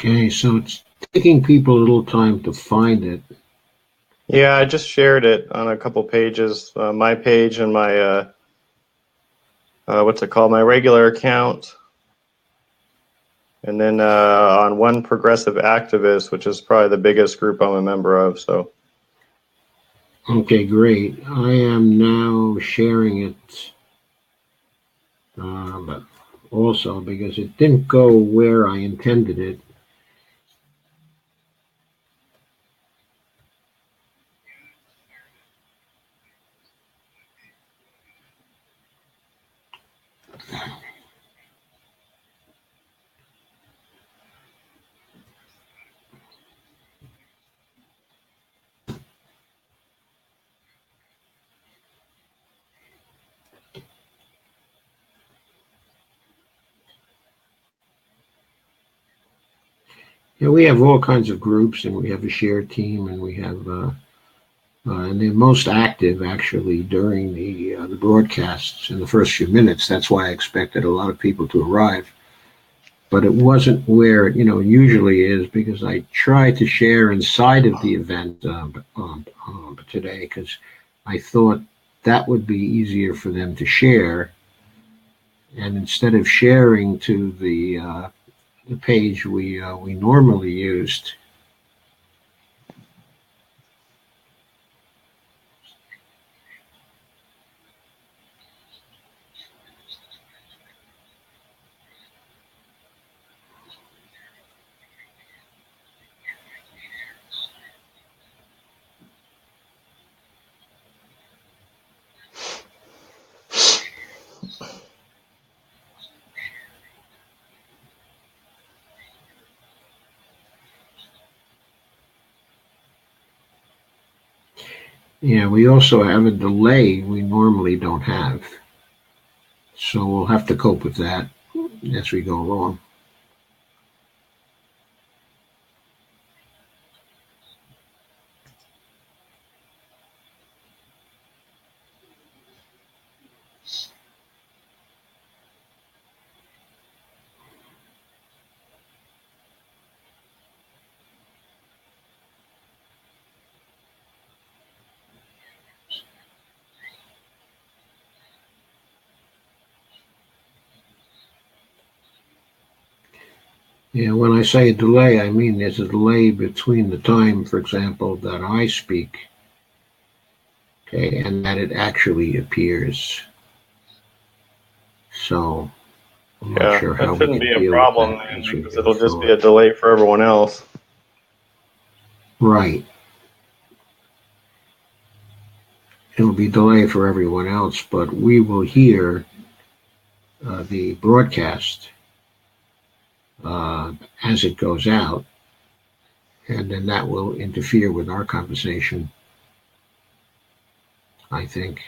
Okay, so it's taking people a little time to find it. Yeah, I just shared it on a couple pages, my page and my, what's it called, my regular account. And then on One Progressive Activist, which is probably the biggest group I'm a member of. So. Okay, great. I am now sharing it, but also because it didn't go where I intended it. Yeah, we have all kinds of groups, and we have a shared team, and we have, and they're most active actually during the broadcasts in the first few minutes. That's why I expected a lot of people to arrive, but it wasn't where it usually is, because I tried to share inside of the event today, because I thought that would be easier for them to share, and instead of sharing to the page we normally used. Yeah, we also have a delay we normally don't have. So we'll have to cope with that as we go along. Yeah, when I say a delay, I mean there's a delay between the time, for example, that I speak, okay, and that it actually appears. So I'm not sure how That we shouldn't can be a deal with problem, that man, as we because go it'll just be forward. a delay for everyone else. Right. It'll be delay for everyone else, but we will hear the broadcast as it goes out, and then that will interfere with our conversation, I think.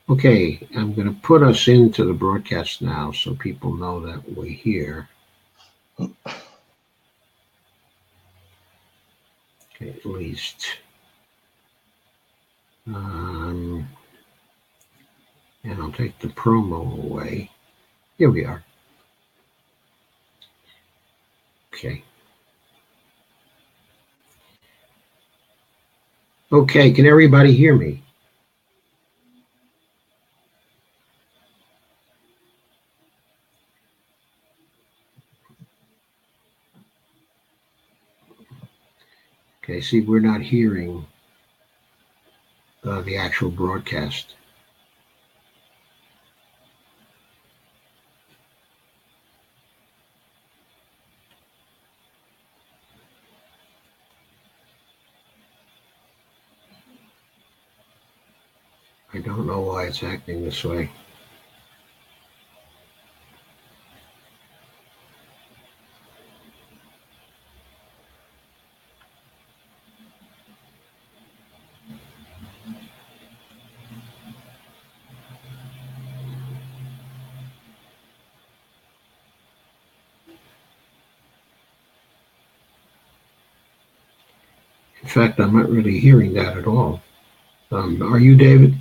Okay, I'm going to put us into the broadcast now so people know that we're here. Okay, at least. And I'll take the promo away. Here we are. Okay. Okay, can everybody hear me? Okay, see, we're not hearing the actual broadcast. I don't know why it's acting this way. In fact, I'm not really hearing that at all. Are you, David?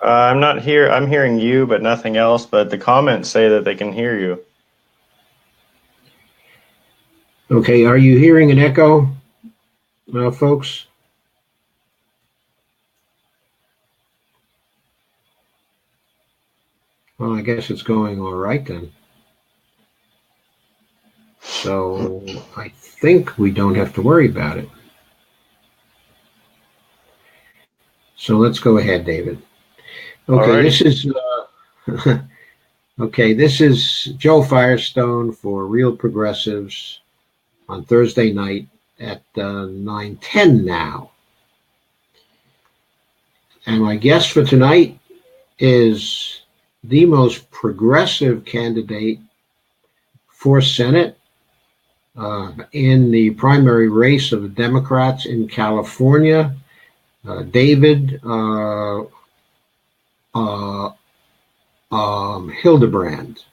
I'm not here. I'm hearing you, but nothing else. But the comments say that they can hear you. Okay, are you hearing an echo, folks? Well, I guess it's going all right then. So I think we don't have to worry about it. So let's go ahead, David. Okay, Alrighty. this is okay. This is Joe Firestone for Real Progressives on Thursday night at 9:10 now. And my guest for tonight is the most progressive candidate for Senate in the primary race of the Democrats in California, David Hildebrand.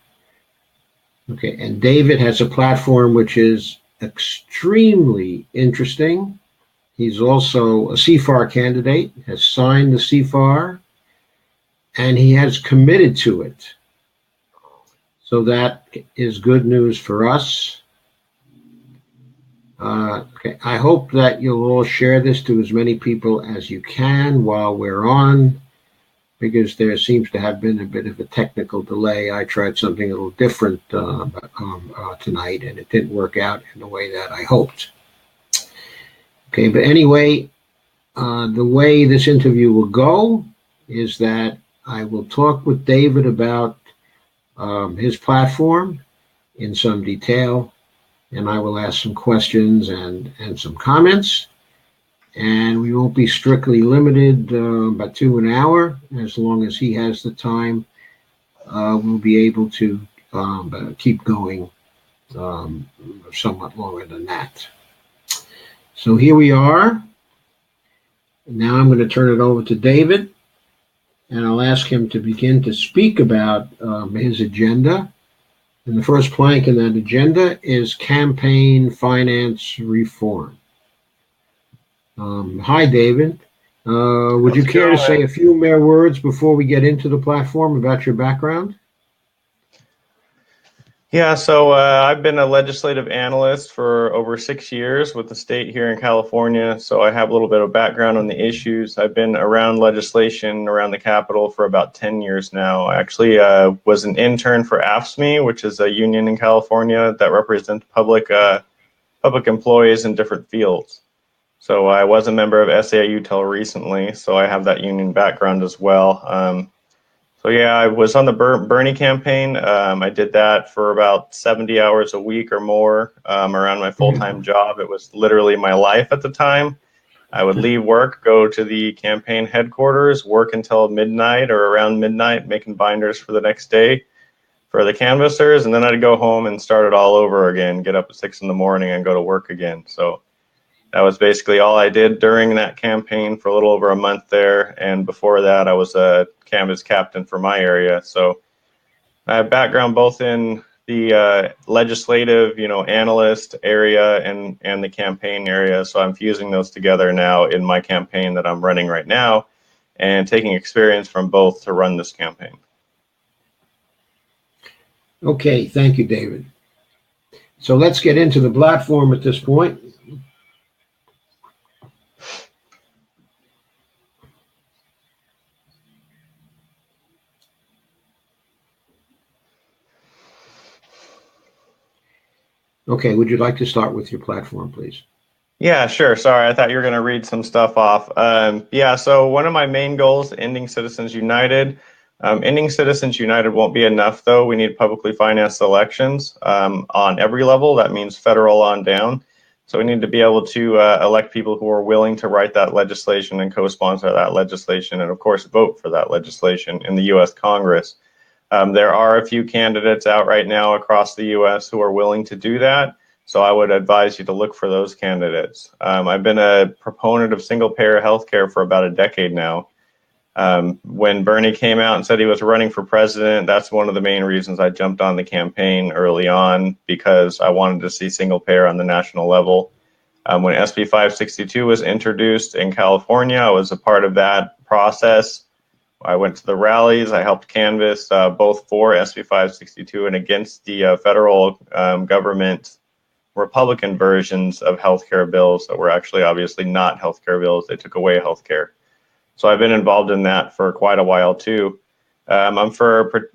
Okay, and David has a platform which is extremely interesting. He's also a CFAR candidate, has signed the CFAR, and he has committed to it. So that is good news for us. Okay. I hope that you'll all share this to as many people as you can while we're on, because there seems to have been a bit of a technical delay. I tried something a little different tonight, and it didn't work out in the way that I hoped. Okay, but anyway, the way this interview will go is that I will talk with David about his platform in some detail, and I will ask some questions and some comments. And we won't be strictly limited but to an hour. As long as he has the time, we'll be able to keep going somewhat longer than that. So here we are. Now I'm going to turn it over to David, and I'll ask him to begin to speak about his agenda. And the first plank in that agenda is campaign finance reform. Hi, David. Would you care to say a few more words before we get into the platform about your background? Yeah, so I've been a legislative analyst for over 6 years with the state here in California, so I have a little bit of background on the issues. I've been around legislation around the Capitol for about 10 years now. I actually was an intern for AFSCME, which is a union in California that represents public employees in different fields. So I was a member of SAIU till recently, so I have that union background as well. So yeah, I was on the Bernie campaign. I did that for about 70 hours a week or more around my full-time job. It was literally my life at the time. I would leave work, go to the campaign headquarters, work until midnight or around midnight, making binders for the next day for the canvassers, and then I'd go home and start it all over again, get up at 6 in the morning and go to work again. So that was basically all I did during that campaign for a little over a month there. And before that, I was a canvas captain for my area. So I have background both in the legislative, analyst area and the campaign area. So I'm fusing those together now in my campaign that I'm running right now and taking experience from both to run this campaign. Okay, thank you, David. So let's get into the platform at this point. Okay, would you like to start with your platform, please? Yeah, sure. Sorry, I thought you were going to read some stuff off. Yeah, so one of my main goals, ending Citizens United. Ending Citizens United won't be enough, though. We need publicly financed elections on every level. That means federal on down. So we need to be able to elect people who are willing to write that legislation and co-sponsor that legislation and, of course, vote for that legislation in the U.S. Congress. There are a few candidates out right now across the U.S. who are willing to do that. So I would advise you to look for those candidates. I've been a proponent of single-payer healthcare for about a decade now. When Bernie came out and said he was running for president, that's one of the main reasons I jumped on the campaign early on, because I wanted to see single-payer on the national level. When SB 562 was introduced in California, I was a part of that process. I went to the rallies. I helped canvass both for SB 562 and against the federal government Republican versions of healthcare bills that were actually obviously not healthcare bills. They took away healthcare. So I've been involved in that for quite a while too. I'm for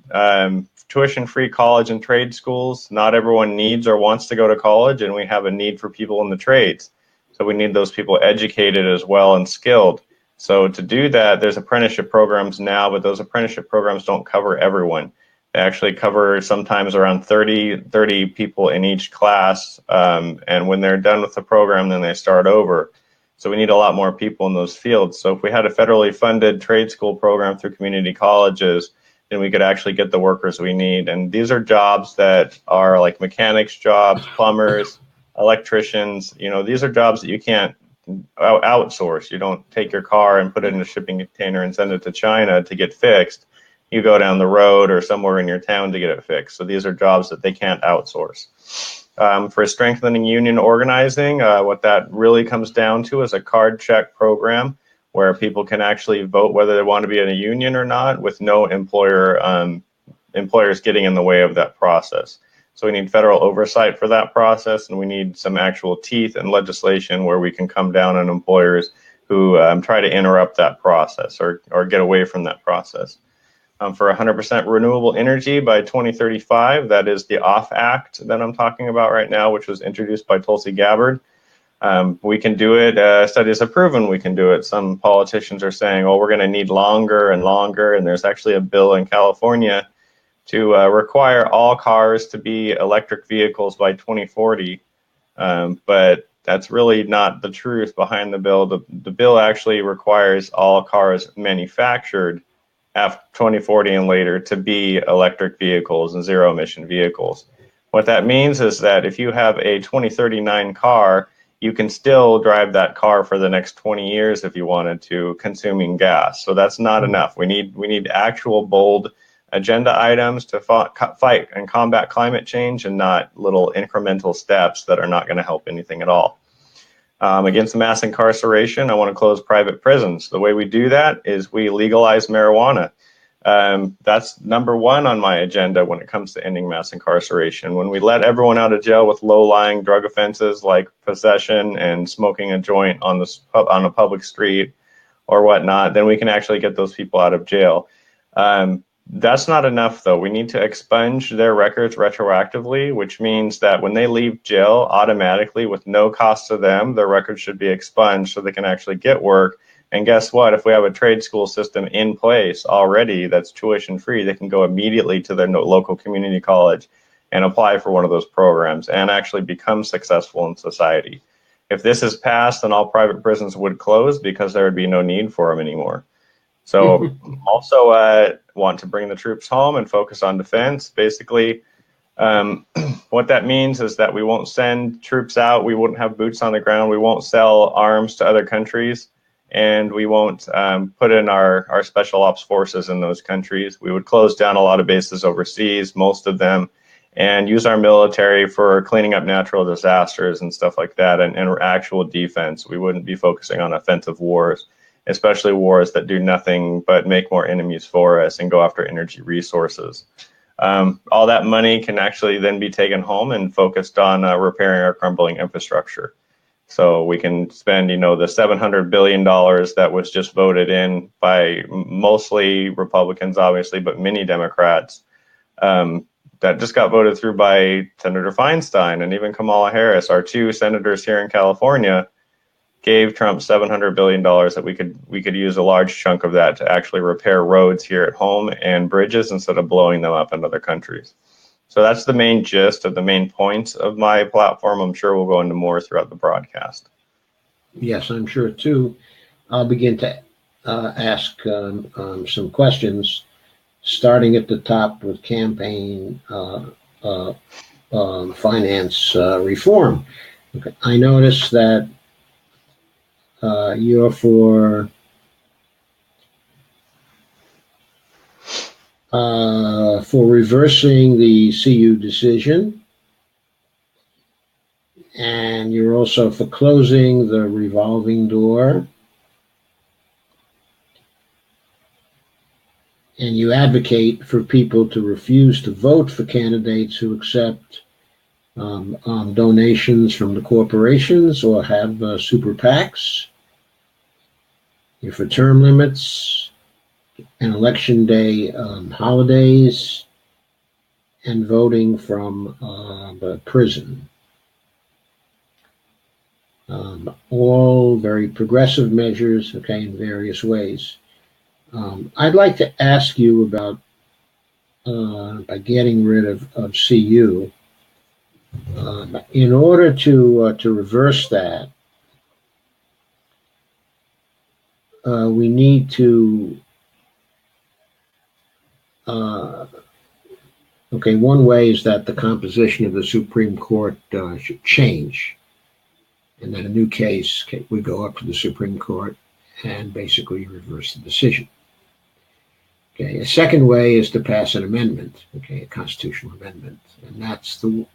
tuition-free college and trade schools. Not everyone needs or wants to go to college, and we have a need for people in the trades. So we need those people educated as well and skilled. So to do that, there's apprenticeship programs now, but those apprenticeship programs don't cover everyone. They actually cover sometimes around 30 people in each class, and when they're done with the program, then they start over. So we need a lot more people in those fields. So if we had a federally funded trade school program through community colleges, then we could actually get the workers we need. And these are jobs that are like mechanics jobs, plumbers, electricians. You know, these are jobs that you can't outsource. You don't take your car and put it in a shipping container and send it to China to get fixed. You go down the road or somewhere in your town to get it fixed. So these are jobs that they can't outsource. For strengthening union organizing, what that really comes down to is a card check program where people can actually vote whether they want to be in a union or not, with no employers getting in the way of that process. So we need federal oversight for that process, and we need some actual teeth and legislation where we can come down on employers who try to interrupt that process or get away from that process. For 100% renewable energy by 2035. That is the OFF Act that I'm talking about right now, which was introduced by Tulsi Gabbard. We can do it. Studies have proven we can do it. Some politicians are saying, oh, we're going to need longer and longer. And there's actually a bill in California to require all cars to be electric vehicles by 2040. But that's really not the truth behind the bill. The bill actually requires all cars manufactured after 2040 and later to be electric vehicles and zero emission vehicles. What that means is that if you have a 2039 car, you can still drive that car for the next 20 years if you wanted to, consuming gas. So that's not enough. We need actual bold agenda items to fight and combat climate change, and not little incremental steps that are not going to help anything at all. Against mass incarceration, I want to close private prisons. The way we do that is we legalize marijuana. That's number one on my agenda when it comes to ending mass incarceration. When we let everyone out of jail with low-lying drug offenses like possession and smoking a joint on a public street or whatnot, then we can actually get those people out of jail. That's not enough, though. We need to expunge their records retroactively, which means that when they leave jail, automatically, with no cost to them, their records should be expunged so they can actually get work. And guess what? If we have a trade school system in place already that's tuition free, they can go immediately to their local community college and apply for one of those programs and actually become successful in society. If this is passed, then all private prisons would close because there would be no need for them anymore. So also want to bring the troops home and focus on defense. Basically, what that means is that we won't send troops out. We won't have boots on the ground. We won't sell arms to other countries. And we won't put in our special ops forces in those countries. We would close down a lot of bases overseas, most of them, and use our military for cleaning up natural disasters and stuff like that, and actual defense. We wouldn't be focusing on offensive wars, especially wars that do nothing but make more enemies for us and go after energy resources. All that money can actually then be taken home and focused on repairing our crumbling infrastructure. So we can spend, the $700 billion that was just voted in by mostly Republicans, obviously, but many Democrats, that just got voted through by Senator Feinstein and even Kamala Harris. Our two senators here in California gave Trump $700 billion that we could use a large chunk of that to actually repair roads here at home and bridges instead of blowing them up in other countries. So that's the main gist of the main points of my platform. I'm sure we'll go into more throughout the broadcast. Yes, I'm sure too. I'll begin to ask some questions, starting at the top with campaign finance reform. Okay. I noticed that you're for reversing the CU decision, and you're also for closing the revolving door, and you advocate for people to refuse to vote for candidates who accept donations from the corporations or have super PACs. If for term limits and election day holidays, and voting from the prison. All very progressive measures, okay, in various ways. I'd like to ask you about by getting rid of CU. In order to reverse that, we need to. Okay, one way is that the composition of the Supreme Court should change, and then a new case would go up to the Supreme Court and basically reverse the decision. Okay, a second way is to pass an amendment, okay, a constitutional amendment, and that's the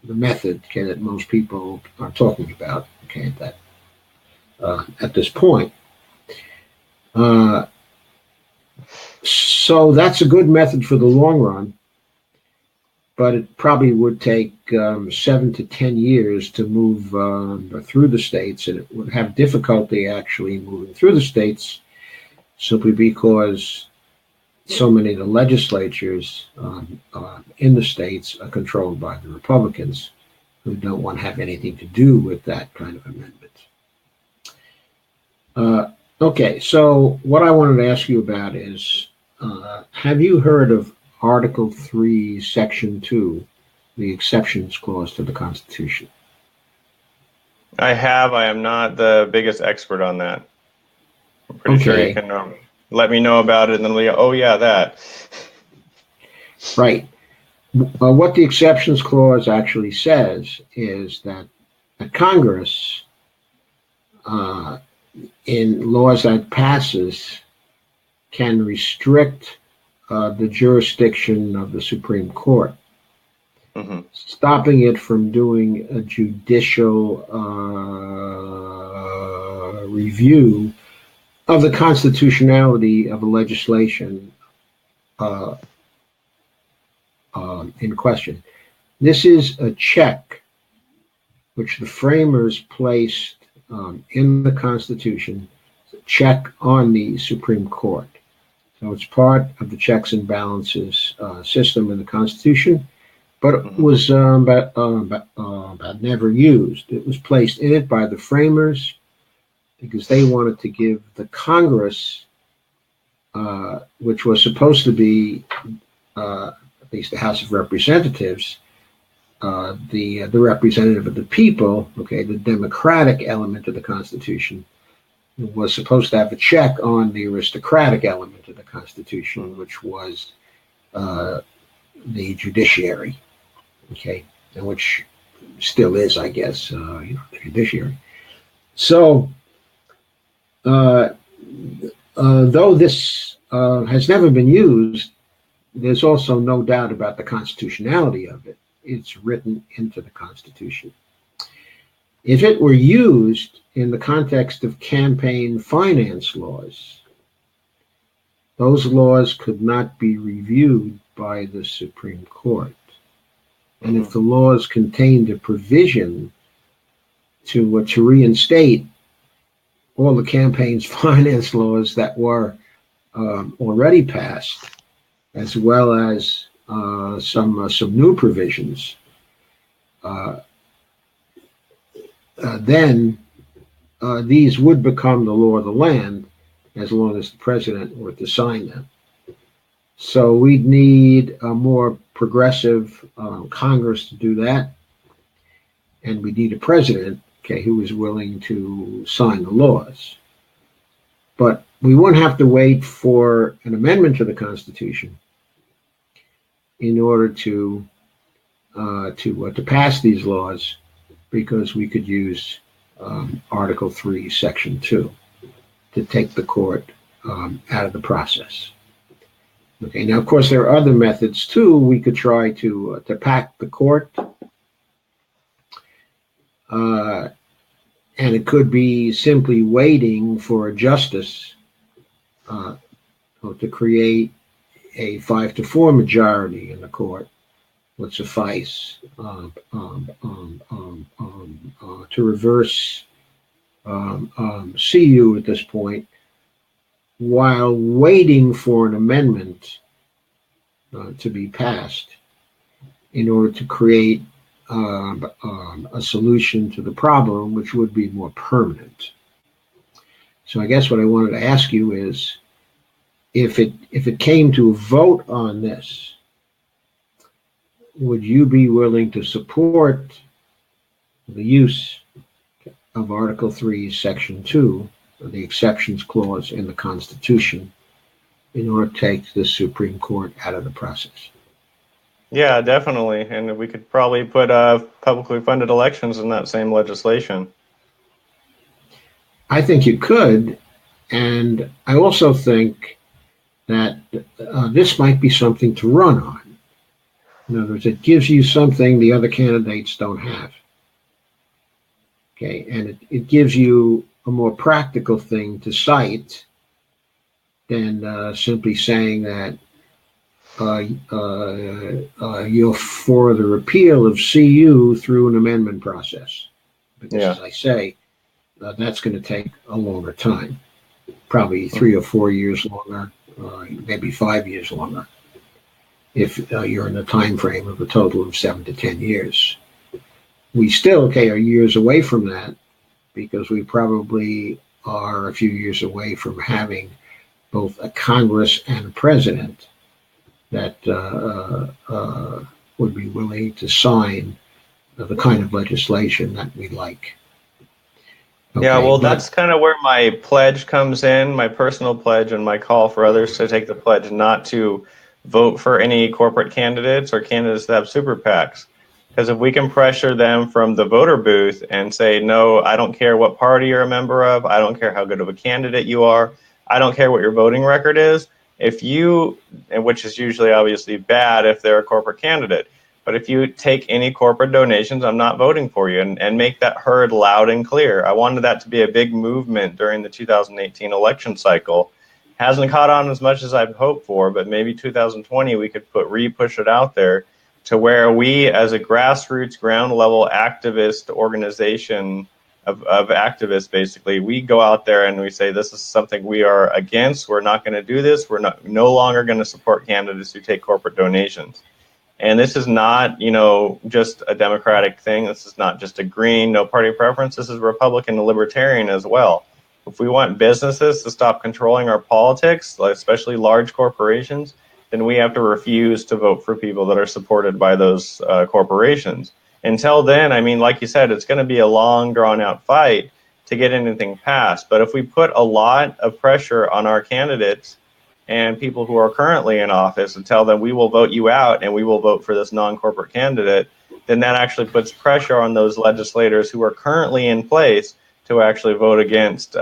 method, okay, that most people are talking about, okay, at this point. So that's a good method for the long run, but it probably would take 7 to 10 years to move through the states, and it would have difficulty actually moving through the states simply because so many of the legislatures in the states are controlled by the Republicans, who don't want to have anything to do with that kind of amendment. Okay, so what I wanted to ask you about is, have you heard of Article 3, Section 2, the exceptions clause to the Constitution? I have. I am not the biggest expert on that. I'm pretty sure you can let me know about it, and then we'll go, oh yeah, that. Right. What the exceptions clause actually says is that Congress, in laws that passes, can restrict the jurisdiction of the Supreme Court, stopping it from doing a judicial review of the constitutionality of a legislation in question. This is a check which the framers placed in the Constitution, check on the Supreme Court. So it's part of the checks and balances system in the Constitution, but it was never used. It was placed in it by the framers because they wanted to give the Congress, which was supposed to be, at least the House of Representatives, the representative of the people, okay, the democratic element of the Constitution, was supposed to have a check on the aristocratic element of the Constitution, which was the judiciary, okay, and which still is, I guess, the judiciary. So, though this has never been used, there's also no doubt about the constitutionality of it. It's written into the Constitution. If it were used in the context of campaign finance laws, those laws could not be reviewed by the Supreme Court. And if the laws contained a provision to reinstate all the campaign's finance laws that were already passed, as well as some new provisions, then these would become the law of the land as long as the president were to sign them. So we'd need a more progressive Congress to do that, and we need a president, okay, who is willing to sign the laws. But we won't have to wait for an amendment to the Constitution in order to pass these laws, because we could use Article 3, Section 2 to take the court out of the process. Okay, now, of course, there are other methods, too. We could try to pack the court, and it could be simply waiting for a justice to create a 5-4 majority in the court would suffice to reverse CU at this point, while waiting for an amendment to be passed in order to create a solution to the problem, which would be more permanent. So I guess what I wanted to ask you is, if it came to a vote on this, would you be willing to support the use of Article 3, Section 2, the exceptions clause in the Constitution, in order to take the Supreme Court out of the process? Yeah, definitely. And we could probably put publicly funded elections in that same legislation. I think you could, and I also think that this might be something to run on. In other words, it gives you something the other candidates don't have. Okay, and it gives you a more practical thing to cite than simply saying that you're for the repeal of CU through an amendment process. Because, as I say, that's going to take a longer time, probably 3 or 4 years longer, maybe 5 years longer, if you're in the time frame of a total of 7 to 10 years. We still, are years away from that, because we probably are a few years away from having both a Congress and a president that would be willing to sign the kind of legislation that we like. Yeah, well, that's kind of where my pledge comes in, my personal pledge, and my call for others to take the pledge not to vote for any corporate candidates or candidates that have super PACs. Because if we can pressure them from the voter booth and say, no, I don't care what party you're a member of, I don't care how good of a candidate you are, I don't care what your voting record is, if you, and which is usually obviously bad if they're a corporate candidate, but if you take any corporate donations, I'm not voting for you, and make that heard loud and clear. I wanted that to be a big movement during the 2018 election cycle. Hasn't caught on as much as I'd hoped for, but maybe 2020 we could push it out there to where we, as a grassroots, ground level activist organization of activists, basically, we go out there and we say, this is something we are against. We're not going to do this. We're no longer going to support candidates who take corporate donations. And this is not, just a Democratic thing. This is not just a green, no party preference. This is Republican and Libertarian as well. If we want businesses to stop controlling our politics, especially large corporations, then we have to refuse to vote for people that are supported by those corporations. Until then, like you said, it's going to be a long, drawn-out fight to get anything passed. But if we put a lot of pressure on our candidates and people who are currently in office and tell them we will vote you out and we will vote for this non-corporate candidate, then that actually puts pressure on those legislators who are currently in place to actually vote against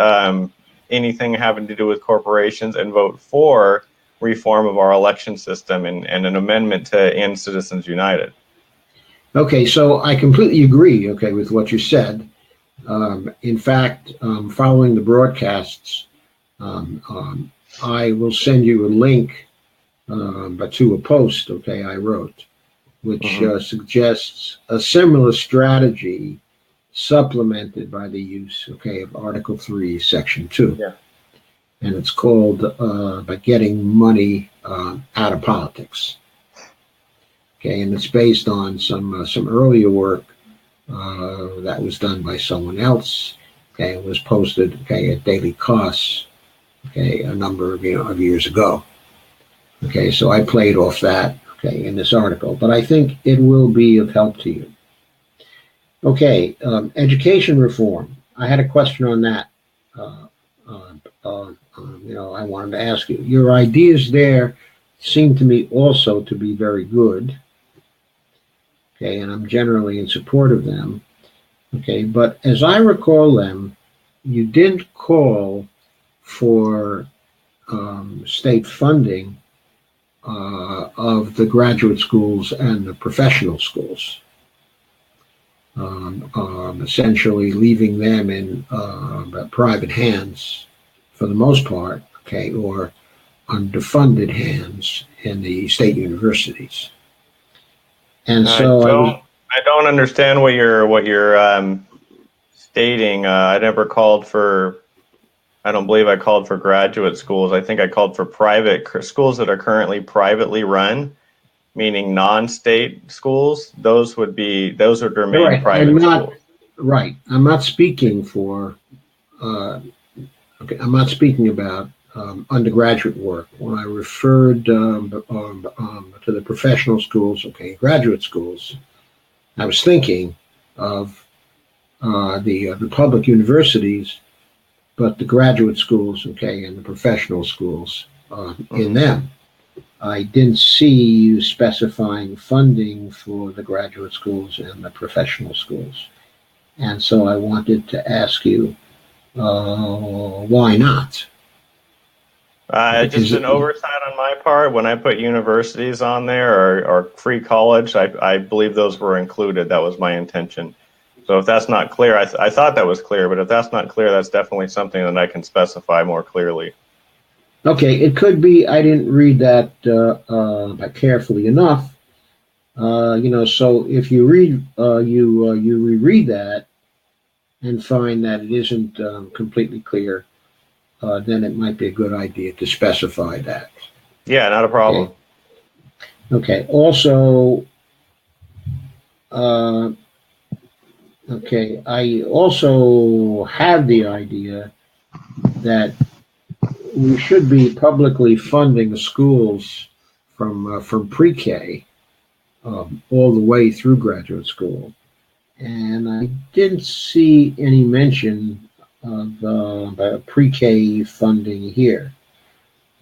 anything having to do with corporations and vote for reform of our election system and an amendment to end Citizens United. Okay, so I completely agree, with what you said. In fact, following the broadcasts, I will send you a link to a post, I wrote, which suggests a similar strategy supplemented by the use, of Article 3, Section 2. Yeah. And it's called by getting money out of politics. And it's based on some earlier work that was done by someone else. It was posted at Daily Costs a number of years ago. So I played off that in this article, but I think it will be of help to you. Education reform. I had a question on that. I wanted to ask you. Your ideas there seem to me also to be very good. And I'm generally in support of them. But as I recall them, you didn't call for state funding of the graduate schools and the professional schools, essentially leaving them in private hands for the most part, or underfunded hands in the state universities. And I so don't understand what you're stating. I never called for. I don't believe I called for graduate schools. I think I called for private schools that are currently privately run, meaning non-state schools. Those would remain right. I'm private not schools. right. I'm not speaking for. Okay, I'm not speaking about undergraduate work. When I referred to the professional schools, okay, graduate schools, I was thinking of the public universities, but the graduate schools, okay, and the professional schools in them. I didn't see you specifying funding for the graduate schools and the professional schools. And so I wanted to ask you, why not? Okay, Just an oversight on my part. When I put universities on there or free college, I believe those were included. That was my intention. So if that's not clear, I thought that was clear, but if that's not clear, that's definitely something that I can specify more clearly. okay, it could be I didn't read that carefully enough. So if you read, you reread that and find that it isn't completely clear, then it might be a good idea to specify that. Yeah, not a Okay. problem. Okay. Also, uh, okay, I also had the idea that we should be publicly funding schools from pre-K all the way through graduate school, and I didn't see any mention of pre-K funding here.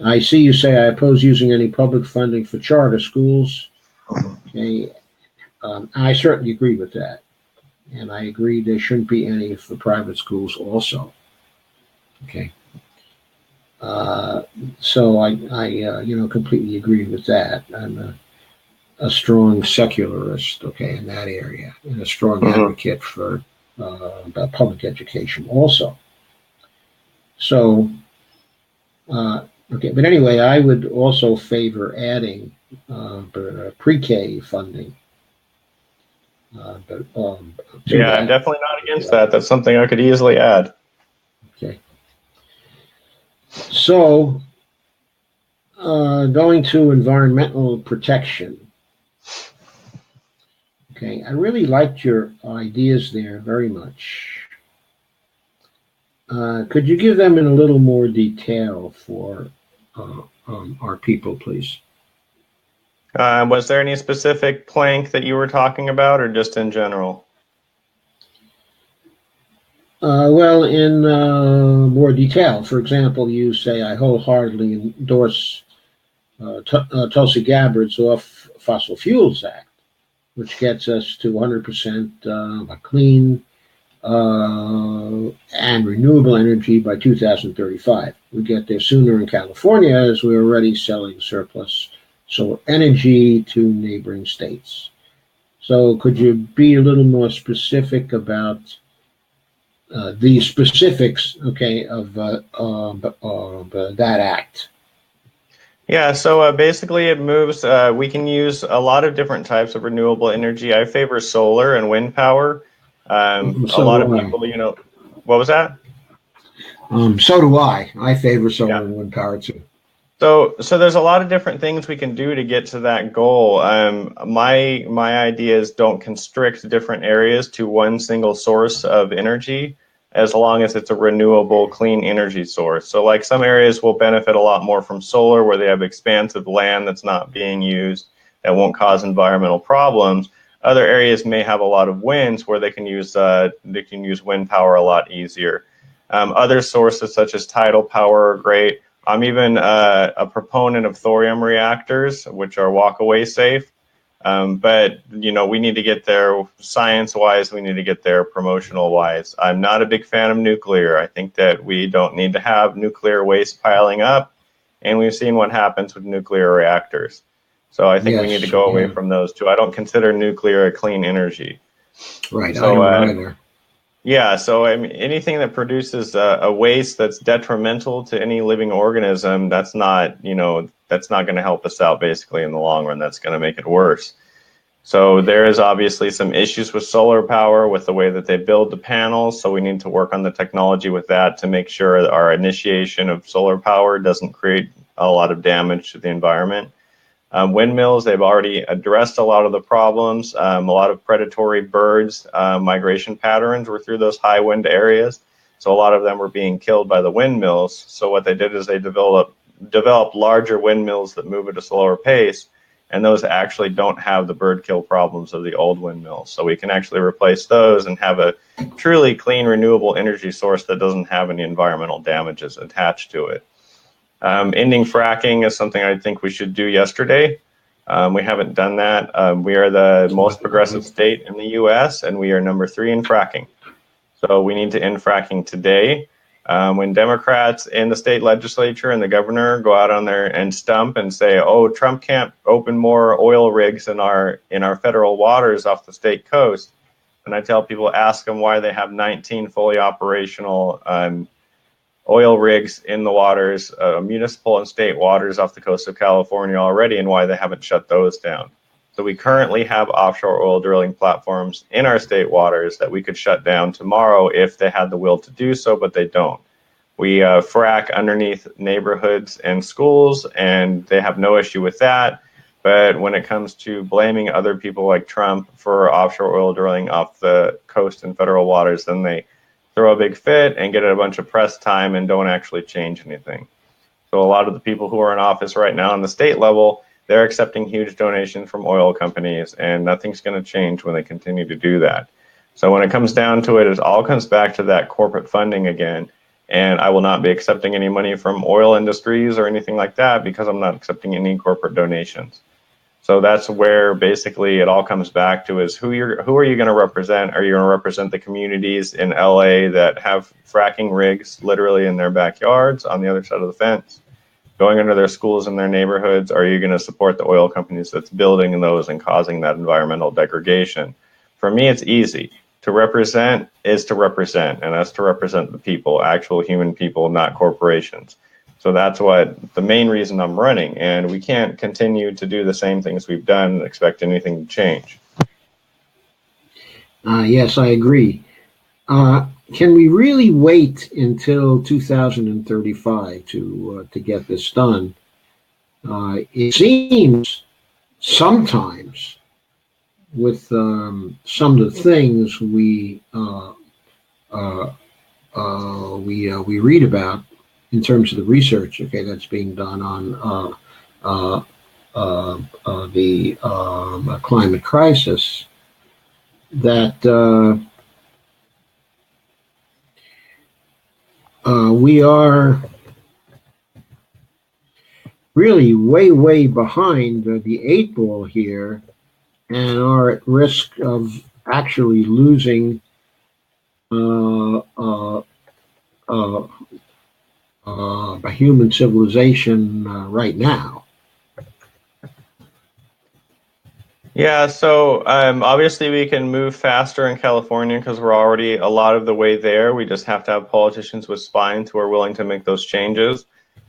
I see you say I oppose using any public funding for charter schools. Okay, I certainly agree with that, and I agree there shouldn't be any for private schools also. Okay, uh, so I completely agree with that. I'm a strong secularist, okay, in that area, and a strong advocate for public education also. So, okay, but anyway, I would also favor adding pre-K funding. To Yeah, I'm that. definitely not against that. That's something I could easily add. Okay. So, going to environmental protection. Okay, I really liked your ideas there very much. Could you give them in a little more detail for our people, please? Was there any specific plank that you were talking about, or just in general? Well, in more detail, for example, you say I wholeheartedly endorse Tulsi Gabbard's Off Fossil Fuels Act, which gets us to 100% clean and renewable energy by 2035. We get there sooner in California as we're already selling surplus solar energy to neighboring states. So, could you be a little more specific about the specifics, okay, of that act? Yeah, so basically it moves, we can use a lot of different types of renewable energy. I favor solar and wind power. A So lot of do I. people, what was that? So do I. I favor Yeah. solar and wind power too. So there's a lot of different things we can do to get to that goal. My ideas don't constrict different areas to one single source of energy, as long as it's a renewable, clean energy source. So like some areas will benefit a lot more from solar, where they have expansive land that's not being used, that won't cause environmental problems. Other areas may have a lot of winds, where they can use wind power a lot easier. Other sources such as tidal power are great. I'm even a proponent of thorium reactors, which are walk-away safe. But we need to get there science-wise. We need to get there promotional-wise. I'm not a big fan of nuclear. I think that we don't need to have nuclear waste piling up, and we've seen what happens with nuclear reactors. So I think we need to Yes, go away yeah, from those two. I don't consider nuclear a clean energy. right. I So don't either. yeah, so I mean, anything that produces a waste that's detrimental to any living organism, that's not going to help us out basically in the long run. That's going to make it worse. So there is obviously some issues with solar power with the way that they build the panels. So we need to work on the technology with that to make sure that our initiation of solar power doesn't create a lot of damage to the environment. Windmills, they've already addressed a lot of the problems. A lot of predatory birds, migration patterns were through those high wind areas. So a lot of them were being killed by the windmills. So what they did is they developed larger windmills that move at a slower pace. And those actually don't have the bird kill problems of the old windmills. So we can actually replace those and have a truly clean, renewable energy source that doesn't have any environmental damages attached to it. Ending fracking is something I think we should do yesterday. We haven't done that. We are the most progressive state in the US, and we are number 3 in fracking. So we need to end fracking today. When Democrats in the state legislature and the governor go out on there and stump and say, oh, Trump can't open more oil rigs in our federal waters off the state coast, and I tell people, ask them why they have 19 fully operational oil rigs in the waters, municipal and state waters off the coast of California already, and why they haven't shut those down. So we currently have offshore oil drilling platforms in our state waters that we could shut down tomorrow if they had the will to do so, but they don't. We frack underneath neighborhoods and schools, and they have no issue with that. But when it comes to blaming other people like Trump for offshore oil drilling off the coast and federal waters, then they throw a big fit and get a bunch of press time and don't actually change anything. So a lot of the people who are in office right now on the state level, they're accepting huge donations from oil companies, and nothing's going to change when they continue to do that. So when it comes down to it, it all comes back to that corporate funding again. And I will not be accepting any money from oil industries or anything like that because I'm not accepting any corporate donations. So that's where basically it all comes back to is who are you going to represent? Are you going to represent the communities in LA that have fracking rigs literally in their backyards on the other side of the fence, going into their schools and their neighborhoods? Or are you going to support the oil companies that's building those and causing that environmental degradation? For me, it's easy. To represent is to represent, and that's to represent the people, actual human people, not corporations. So that's the main reason I'm running, and we can't continue to do the same things we've done and expect anything to change. Yes, I agree. Can we really wait until 2035 to get this done? It seems sometimes with some of the things we read about in terms of the research, that's being done on the climate crisis, that we are really way behind the 8 ball here, and are at risk of actually losing a human civilization right now. Yeah, so obviously we can move faster in California because we're already a lot of the way there. We just have to have politicians with spines who are willing to make those changes.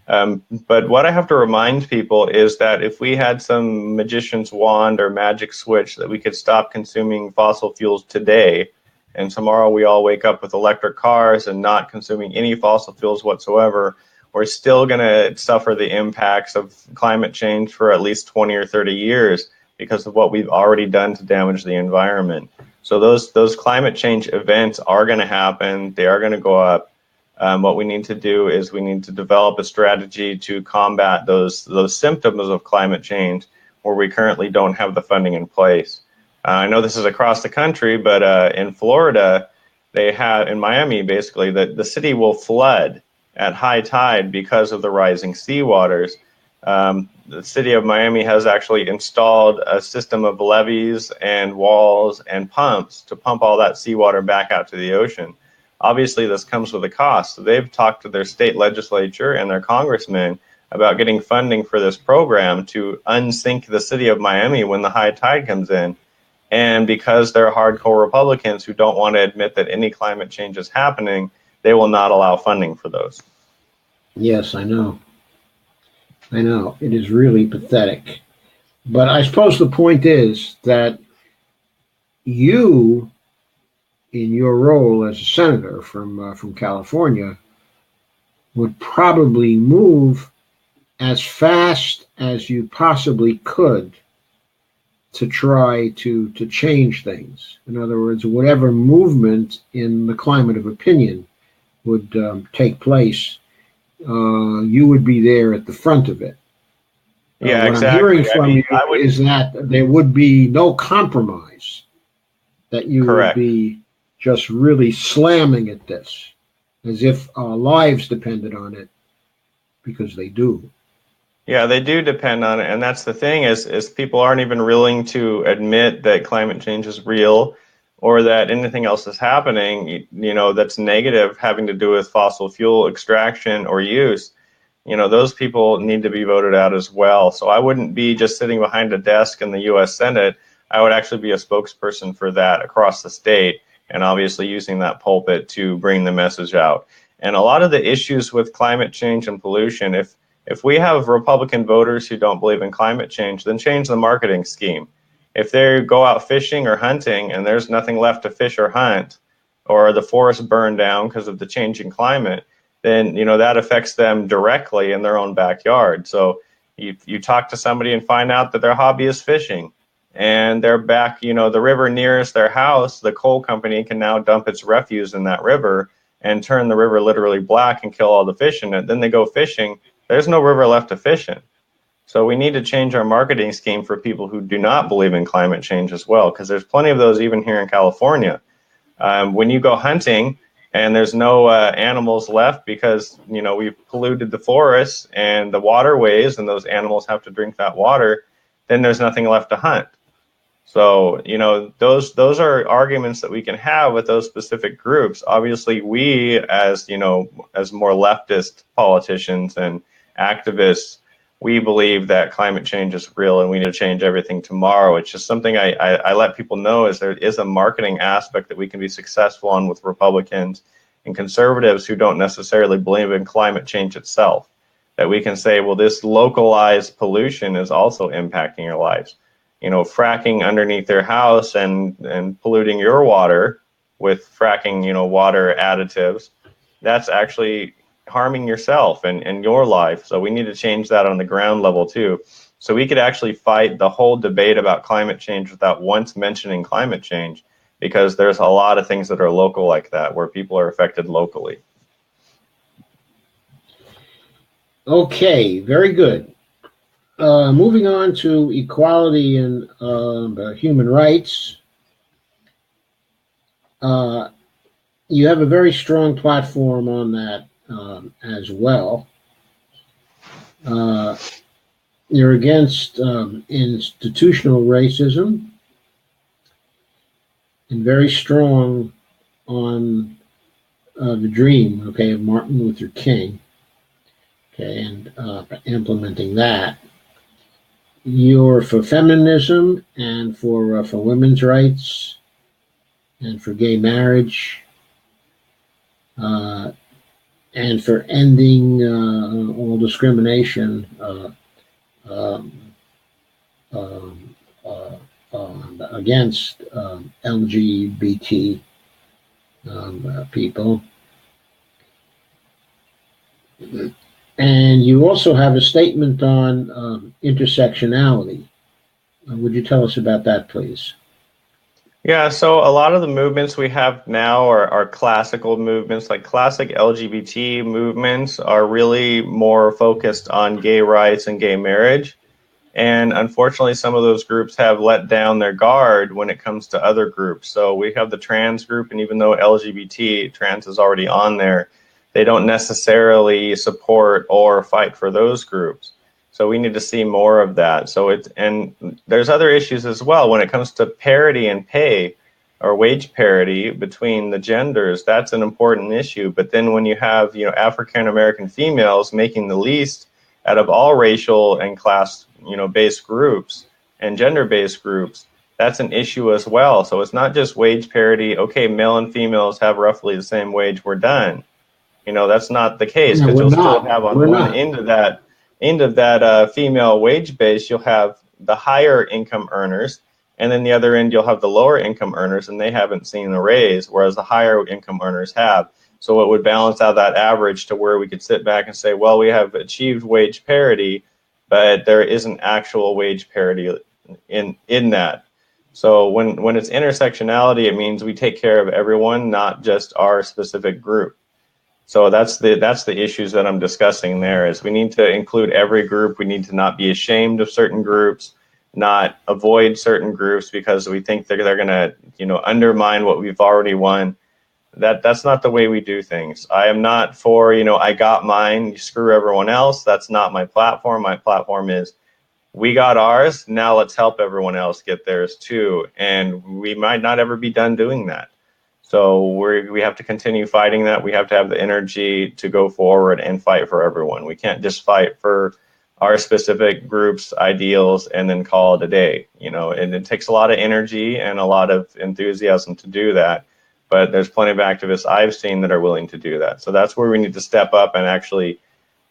But what I have to remind people is that if we had some magician's wand or magic switch that we could stop consuming fossil fuels today, and tomorrow we all wake up with electric cars and not consuming any fossil fuels whatsoever, we're still going to suffer the impacts of climate change for at least 20 or 30 years because of what we've already done to damage the environment. So those climate change events are going to happen. They are going to go up. What we need to do is we need to develop a strategy to combat those symptoms of climate change where we currently don't have the funding in place. I know this is across the country, but in Florida, in Miami, basically, the city will flood at high tide because of the rising seawaters. The city of Miami has actually installed a system of levees and walls and pumps to pump all that seawater back out to the ocean. Obviously, this comes with a cost. So they've talked to their state legislature and their congressmen about getting funding for this program to unsink the city of Miami when the high tide comes in. And because they're hardcore Republicans who don't want to admit that any climate change is happening, they will not allow funding for those. Yes, I know. It is really pathetic. But I suppose the point is that you, in your role as a senator from California, would probably move as fast as you possibly could to try to change things. In other words, whatever movement in the climate of opinion would take place, you would be there at the front of it. Yeah, What I'm hearing exactly. I from mean, you I would. is that there would be no compromise, that you would Correct. be just really slamming at this as if our lives depended on it, because they do. Yeah, they do depend on it, and that's the thing is people aren't even willing to admit that climate change is real, or that anything else is happening, that's negative, having to do with fossil fuel extraction or use. Those people need to be voted out as well. So I wouldn't be just sitting behind a desk in the U.S. Senate. I would actually be a spokesperson for that across the state, and obviously using that pulpit to bring the message out. And a lot of the issues with climate change and pollution, if we have Republican voters who don't believe in climate change, then change the marketing scheme. If they go out fishing or hunting and there's nothing left to fish or hunt, or the forest burned down because of the changing climate, then that affects them directly in their own backyard. So you talk to somebody and find out that their hobby is fishing, and they're back, the river nearest their house, the coal company can now dump its refuse in that river and turn the river literally black and kill all the fish in it. Then they go fishing, there's no river left to fish in. So we need to change our marketing scheme for people who do not believe in climate change as well, because there's plenty of those even here in California. When you go hunting and there's no animals left because we've polluted the forests and the waterways, and those animals have to drink that water, then there's nothing left to hunt. So those are arguments that we can have with those specific groups. Obviously, we as more leftist politicians and activists, we believe that climate change is real and we need to change everything tomorrow. It's just something I let people know, is there is a marketing aspect that we can be successful on with Republicans and conservatives who don't necessarily believe in climate change itself. That we can say, well, this localized pollution is also impacting your lives. Fracking underneath their house and polluting your water with fracking, water additives, that's actually harming yourself and your life. So we need to change that on the ground level too. So we could actually fight the whole debate about climate change without once mentioning climate change, because there's a lot of things that are local like that, where people are affected locally. Okay, very good. Moving on to equality and human rights. You have a very strong platform on that as well. You're against institutional racism, and very strong on the dream, of Martin Luther King, and implementing that. You're for feminism and for women's rights and for gay marriage, and for ending all discrimination against LGBT people. And you also have a statement on intersectionality. Would you tell us about that, please? Yeah, so a lot of the movements we have now are classical movements. Like classic LGBT movements are really more focused on gay rights and gay marriage. And unfortunately, some of those groups have let down their guard when it comes to other groups. So we have the trans group, and even though LGBT, trans is already on there, they don't necessarily support or fight for those groups. So we need to see more of that. And there's other issues as well when it comes to parity in pay or wage parity between the genders. That's an important issue. But then when you have African American females making the least out of all racial and class based groups and gender based groups, that's an issue as well. So it's not just wage parity. Okay, male and females have roughly the same wage, we're done. That's not the case, No, because we're you'll still not. have on We're one not. end of that female wage base, you'll have the higher income earners, And then the other end, you'll have the lower income earners, and they haven't seen a raise, whereas the higher income earners have. So it would balance out that average to where we could sit back and say, well, we have achieved wage parity, but there isn't actual wage parity in that. So when it's intersectionality, it means we take care of everyone, not just our specific group. So that's the issues that I'm discussing there. Is we need to include every group. We need to not be ashamed of certain groups, not avoid certain groups because we think they're going to undermine what we've already won. That's not the way we do things. I am not for I got mine, you screw everyone else. That's not my platform. My platform is we got ours. Now let's help everyone else get theirs too. And we might not ever be done doing that. So we have to continue fighting that. We have to have the energy to go forward and fight for everyone. We can't just fight for our specific group's ideals and then call it a day. And it takes a lot of energy and a lot of enthusiasm to do that. But there's plenty of activists I've seen that are willing to do that. So that's where we need to step up and actually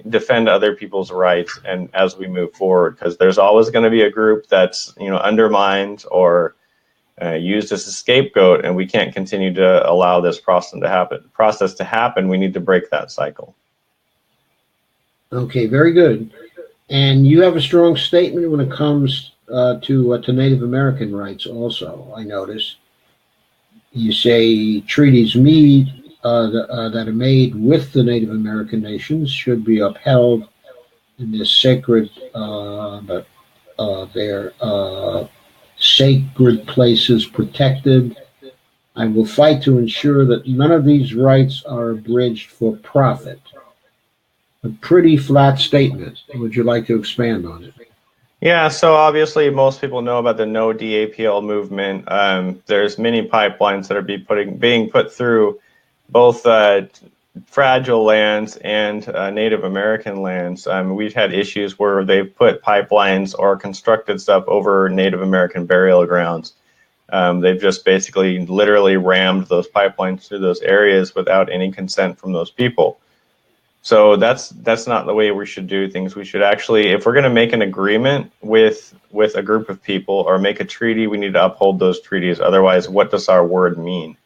defend other people's rights and as we move forward, because there's always going to be a group that's undermined or used as a scapegoat, and we can't continue to allow this process to happen. We need to break that cycle. Okay, very good. And you have a strong statement when it comes to Native American rights also, I notice. You say treaties that are made with the Native American nations should be upheld in their sacred sacred places protected. I will fight to ensure that none of these rights are abridged for profit. A pretty flat statement. Would you like to expand on it? Yeah, so obviously most people know about the no DAPL movement. There's many pipelines that are being put through both fragile lands and Native American lands. We've had issues where they've put pipelines or constructed stuff over Native American burial grounds. They've just basically literally rammed those pipelines through those areas without any consent from those people. So that's not the way we should do things. We should actually, if we're going to make an agreement with a group of people or make a treaty, we need to uphold those treaties. Otherwise, what does our word mean?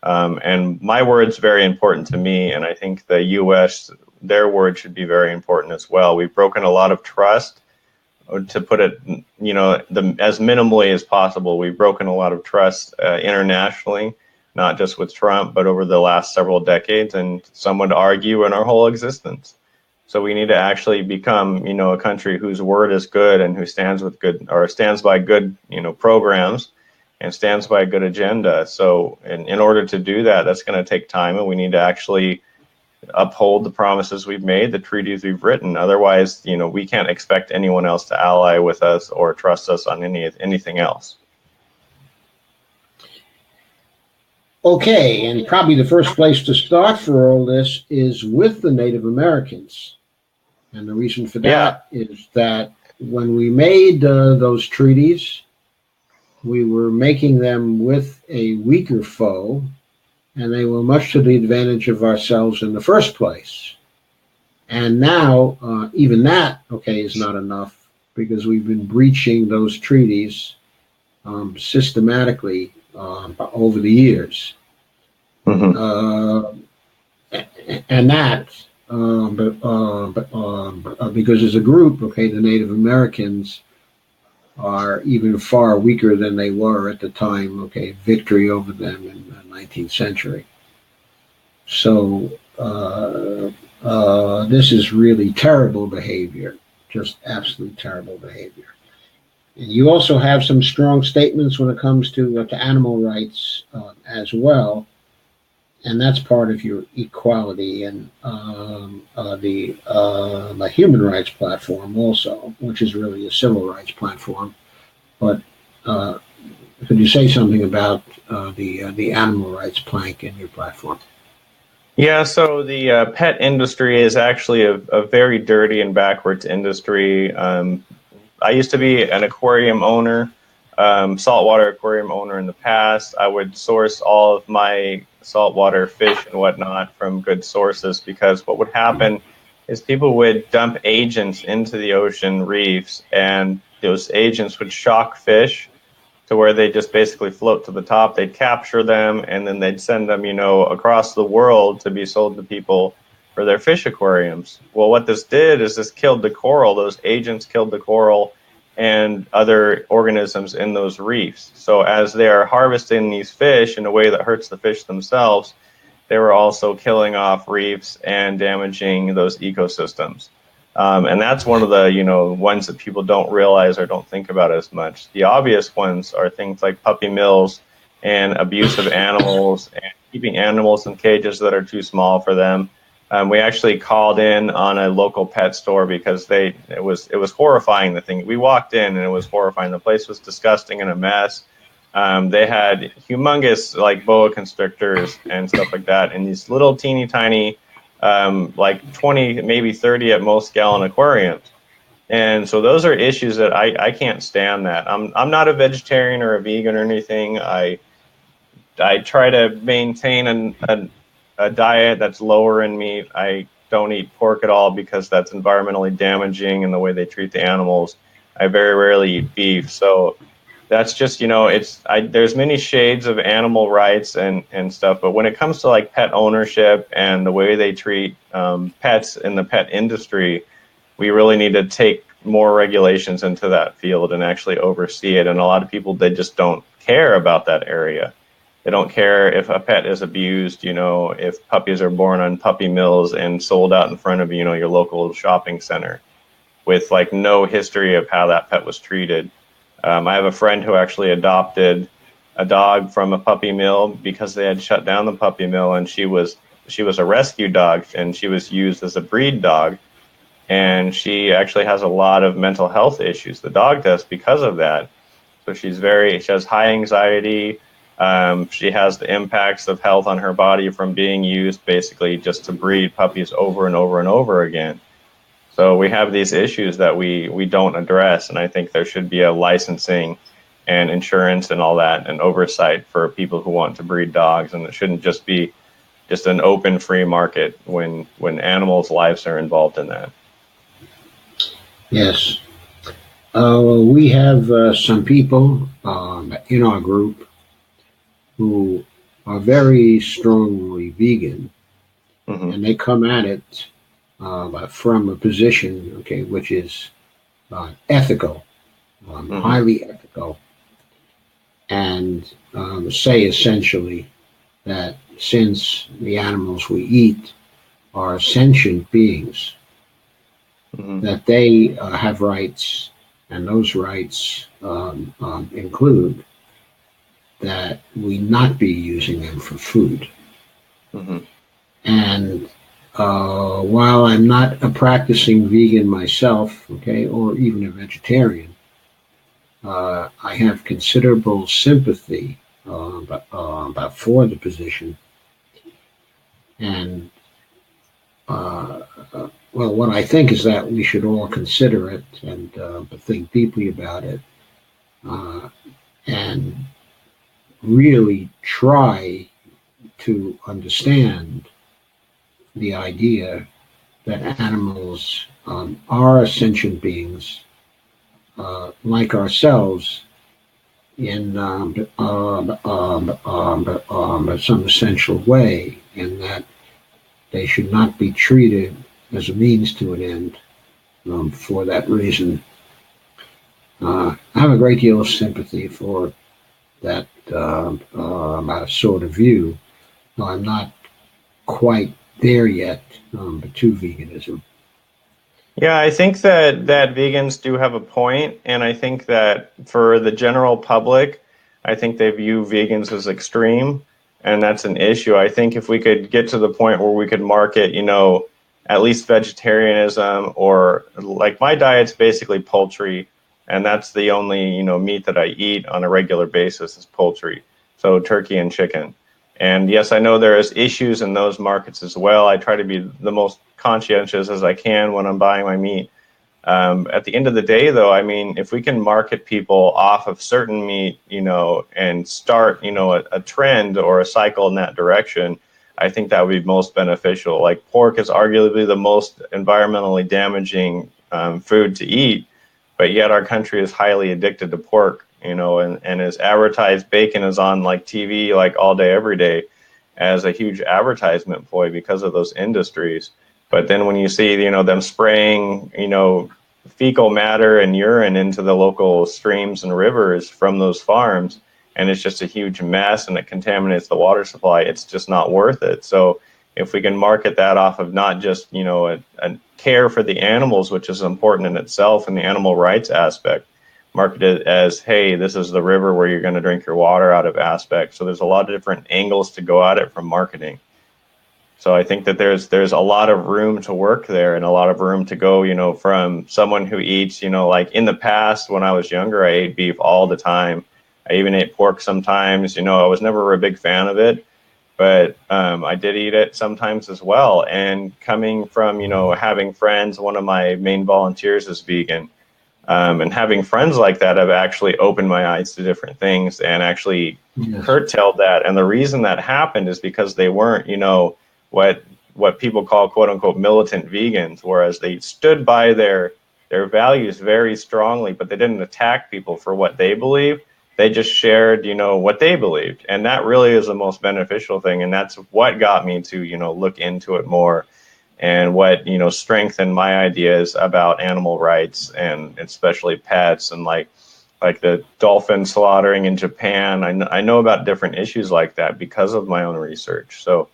And my word's very important to me, and I think the U.S., their word should be very important as well. We've broken a lot of trust, to put it, as minimally as possible. We've broken a lot of trust internationally, not just with Trump, but over the last several decades, and some would argue in our whole existence. So we need to actually become, a country whose word is good and who stands by good, programs and stands by a good agenda. So in order to do that, that's going to take time, and we need to actually uphold the promises we've made, the treaties we've written. Otherwise, we can't expect anyone else to ally with us or trust us on anything else. Okay, and probably the first place to start for all this is with the Native Americans. And the reason for that is that when we made those treaties, we were making them with a weaker foe, and they were much to the advantage of ourselves in the first place. And now, even that, is not enough, because we've been breaching those treaties systematically over the years. Mm-hmm. And that, because as a group, the Native Americans are even far weaker than they were at the time, victory over them in the 19th century. So this is really terrible behavior, just absolutely terrible behavior. And you also have some strong statements when it comes to animal rights as well, and that's part of your equality and the human rights platform also, which is really a civil rights platform. But could you say something about the animal rights plank in your platform? Yeah, so the pet industry is actually a very dirty and backwards industry. I used to be an aquarium owner, saltwater aquarium owner in the past. I would source all of my saltwater fish and whatnot from good sources, because what would happen is people would dump agents into the ocean reefs, and those agents would shock fish, to where they just basically float to the top. They'd capture them, and then they'd send them, across the world to be sold to people for their fish aquariums. Well, what this did is this killed the coral. Those agents killed the coral and other organisms in those reefs. So as they are harvesting these fish in a way that hurts the fish themselves, they were also killing off reefs and damaging those ecosystems. And that's one of the, ones that people don't realize or don't think about as much. The obvious ones are things like puppy mills and abuse of animals and keeping animals in cages that are too small for them. We actually called in on a local pet store because it was horrifying. The thing, we walked in and it was horrifying. The place was disgusting and a mess. They had humongous like boa constrictors and stuff like that in these little teeny tiny, like 20, maybe 30 at most gallon aquariums. And so those are issues that I can't stand that. I'm not a vegetarian or a vegan or anything. I try to maintain a diet that's lower in meat. I don't eat pork at all because that's environmentally damaging in the way they treat the animals. I very rarely eat beef. So that's just, there's many shades of animal rights and stuff. But when it comes to like pet ownership and the way they treat pets in the pet industry, we really need to take more regulations into that field and actually oversee it. And a lot of people, they just don't care about that area. They don't care if a pet is abused, if puppies are born on puppy mills and sold out in front of, your local shopping center with like no history of how that pet was treated. I have a friend who actually adopted a dog from a puppy mill because they had shut down the puppy mill, and she was a rescue dog and she was used as a breed dog. And she actually has a lot of mental health issues. The dog does because of that. So she has high anxiety. She has the impacts of health on her body from being used basically just to breed puppies over and over and over again. So we have these issues that we don't address, and I think there should be a licensing and insurance and all that and oversight for people who want to breed dogs, and it shouldn't just be just an open free market when animals' lives are involved in that. Yes. We have some people in our group who are very strongly vegan, Mm-hmm. and they come at it from a position, which is ethical, Mm-hmm. highly ethical, and say essentially that since the animals we eat are sentient beings, Mm-hmm. that they have rights, and those rights include that we not be using them for food. Mm-hmm. And while I'm not a practicing vegan myself, or even a vegetarian, I have considerable sympathy for the position. And what I think is that we should all consider it and think deeply about it, and really try to understand the idea that animals are sentient beings like ourselves in some essential way, and that they should not be treated as a means to an end for that reason. I have a great deal of sympathy for that sort of view. I'm not quite there yet to veganism. Yeah, I think that vegans do have a point, and I think that for the general public, I think they view vegans as extreme, and that's an issue. I think if we could get to the point where we could market, at least vegetarianism, or like my diet's basically poultry, and that's the only, meat that I eat on a regular basis is poultry, so turkey and chicken. And yes, I know there is issues in those markets as well. I try to be the most conscientious as I can when I'm buying my meat. At the end of the day, though, I mean, if we can market people off of certain meat, and start, a trend or a cycle in that direction, I think that would be most beneficial. Like pork is arguably the most environmentally damaging food to eat, but yet our country is highly addicted to pork. and is advertised. Bacon is on like TV like all day, every day, as a huge advertisement ploy because of those industries. But then when you see, them spraying, fecal matter and urine into the local streams and rivers from those farms, and it's just a huge mess and it contaminates the water supply, it's just not worth it. So if we can market that off of not just, a care for the animals, which is important in itself, and the animal rights aspect, market it as, hey, this is the river where you're going to drink your water out of aspect. So there's a lot of different angles to go at it from marketing. So I think that there's a lot of room to work there, and a lot of room to go, from someone who eats, like in the past when I was younger, I ate beef all the time. I even ate pork sometimes. I was never a big fan of it, but I did eat it sometimes as well. And coming from, having friends, one of my main volunteers is vegan. And having friends like that have actually opened my eyes to different things and actually curtailed that. And the reason that happened is because they weren't, what people call quote unquote militant vegans, whereas they stood by their values very strongly, but they didn't attack people for what they believe. They just shared, what they believed. And that really is the most beneficial thing. And that's what got me to, look into it more, and what, strengthened my ideas about animal rights, and especially pets, and like the dolphin slaughtering in Japan. I know about different issues like that because of my own research. So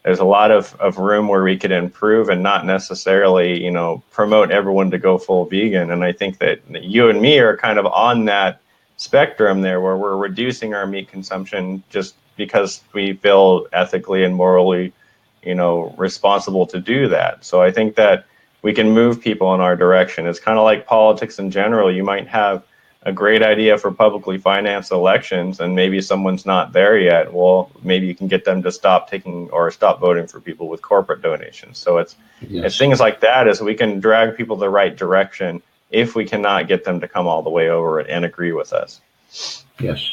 there's a lot of room where we could improve, and not necessarily, promote everyone to go full vegan. And I think that you and me are kind of on that spectrum there, where we're reducing our meat consumption just because we feel ethically and morally, responsible to do that. So I think that we can move people in our direction. It's kind of like politics in general. You might have a great idea for publicly financed elections, and maybe someone's not there yet. Well, maybe you can get them to stop voting for people with corporate donations. So it's things like that, as we can drag people the right direction if we cannot get them to come all the way over it and agree with us. Yes.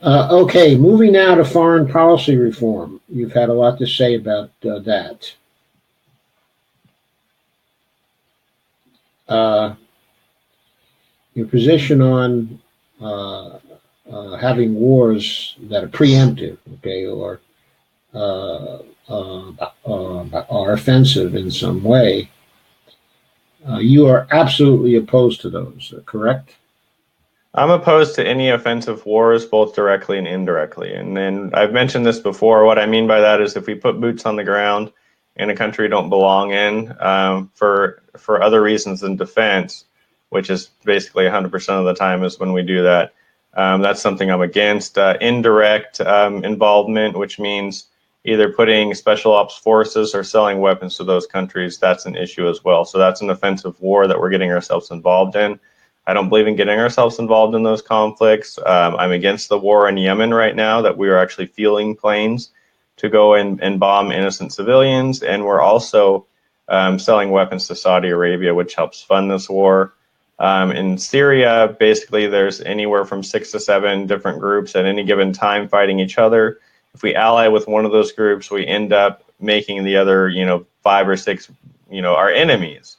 Okay, moving now to foreign policy reform. You've had a lot to say about that. Your position on having wars that are preemptive, okay, or are offensive in some way. You are absolutely opposed to those, correct? I'm opposed to any offensive wars, both directly and indirectly. And then I've mentioned this before. What I mean by that is if we put boots on the ground in a country we don't belong in, for other reasons than defense, which is basically 100% of the time is when we do that, that's something I'm against. Indirect involvement, which means either putting special ops forces or selling weapons to those countries, that's an issue as well. So that's an offensive war that we're getting ourselves involved in. I don't believe in getting ourselves involved in those conflicts. I'm against the war in Yemen right now, that we are actually fueling planes to go and bomb innocent civilians. And we're also selling weapons to Saudi Arabia, which helps fund this war. In Syria, basically, there's anywhere from 6 to 7 different groups at any given time fighting each other. If we ally with one of those groups, we end up making the other, 5 or 6, our enemies.